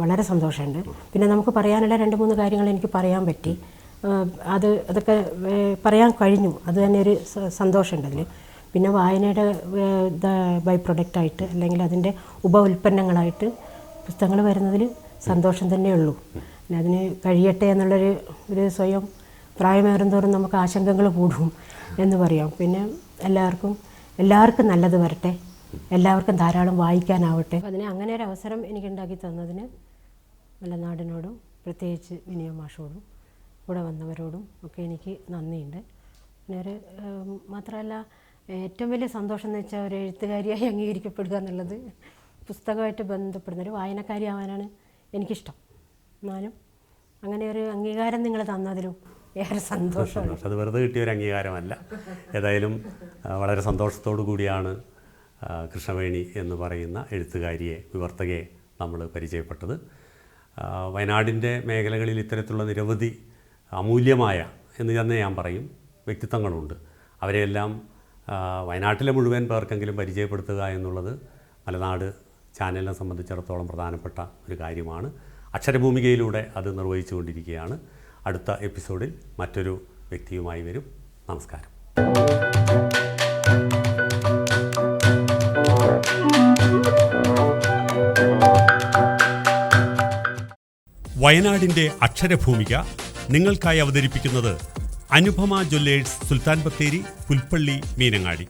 വളരെ സന്തോഷമുണ്ട്. പിന്നെ നമുക്ക് പറയാനുള്ള 2-3 കാര്യങ്ങൾ എനിക്ക് പറയാൻ പറ്റി. അതൊക്കെ പറയാൻ കഴിഞ്ഞു. അത് തന്നെ ഒരു സന്തോഷമുണ്ട് അതിൽ. പിന്നെ വായനയുടെ ബൈ പ്രൊഡക്റ്റായിട്ട്, അല്ലെങ്കിൽ അതിൻ്റെ ഉൽപ്പന്നങ്ങളായിട്ട് പുസ്തകങ്ങൾ വരുന്നതിൽ സന്തോഷം തന്നെയുള്ളൂ. പിന്നെ അതിന് കഴിയട്ടെ എന്നുള്ളൊരു സ്വയം പ്രായമേറും തോറും നമുക്ക് ആശങ്കകൾ കൂടും എന്ന് പറയാം. പിന്നെ എല്ലാവർക്കും നല്ലത് വരട്ടെ, എല്ലാവർക്കും ധാരാളം വായിക്കാനാവട്ടെ. അങ്ങനെ ഒരു അവസരം എനിക്കുണ്ടാക്കി തന്നതിന് മലനാടിനോടും പ്രത്യേകിച്ച് വിനയ മാഷോടും കൂടെ വന്നവരോടും ഒക്കെ എനിക്ക് നന്ദിയുണ്ട്. പിന്നെ മാത്രമല്ല, ഏറ്റവും വലിയ സന്തോഷം എന്ന് വെച്ചാൽ ഒരു എഴുത്തുകാരിയായി അംഗീകരിക്കപ്പെടുക എന്നുള്ളത്, പുസ്തകമായിട്ട് ബന്ധപ്പെടുന്ന ഒരു വായനക്കാരിയാവാനാണ് എനിക്കിഷ്ടം. എന്നാലും അങ്ങനെ ഒരു അംഗീകാരം നിങ്ങൾ തന്നതിലും ഏറെ സന്തോഷമാണ്. അത് വെറുതെ കിട്ടിയ ഒരു അംഗീകാരമല്ല. ഏതായാലും വളരെ സന്തോഷത്തോടു കൂടിയാണ് കൃഷ്ണവേണി എന്ന് പറയുന്ന എഴുത്തുകാരിയെ, വിവർത്തകയെ നമ്മൾ പരിചയപ്പെട്ടത്. വയനാടിൻ്റെ മേഖലകളിൽ ഇത്തരത്തിലുള്ള നിരവധി അമൂല്യമായ എന്ന് തന്നെ ഞാൻ പറയും വ്യക്തിത്വങ്ങളുണ്ട്. അവരെയെല്ലാം വയനാട്ടിലെ മുഴുവൻ പേർക്കെങ്കിലും പരിചയപ്പെടുത്തുക എന്നുള്ളത് മലനാട് ചാനലിനെ സംബന്ധിച്ചിടത്തോളം പ്രധാനപ്പെട്ട ഒരു കാര്യമാണ്. അക്ഷരഭൂമികയിലൂടെ അത് നിർവഹിച്ചുകൊണ്ടിരിക്കുകയാണ്. അടുത്ത എപ്പിസോഡിൽ മറ്റൊരു വ്യക്തിയുമായി വരും. നമസ്കാരം. വയനാടിൻ്റെ അക്ഷരഭൂമിക നിങ്ങൾക്കായി അവതരിപ്പിക്കുന്നത് അനുപമ ജ്വല്ലേഴ്സ്, സുൽത്താൻ ബത്തേരി, പുൽപ്പള്ളി, മീനങ്ങാടി.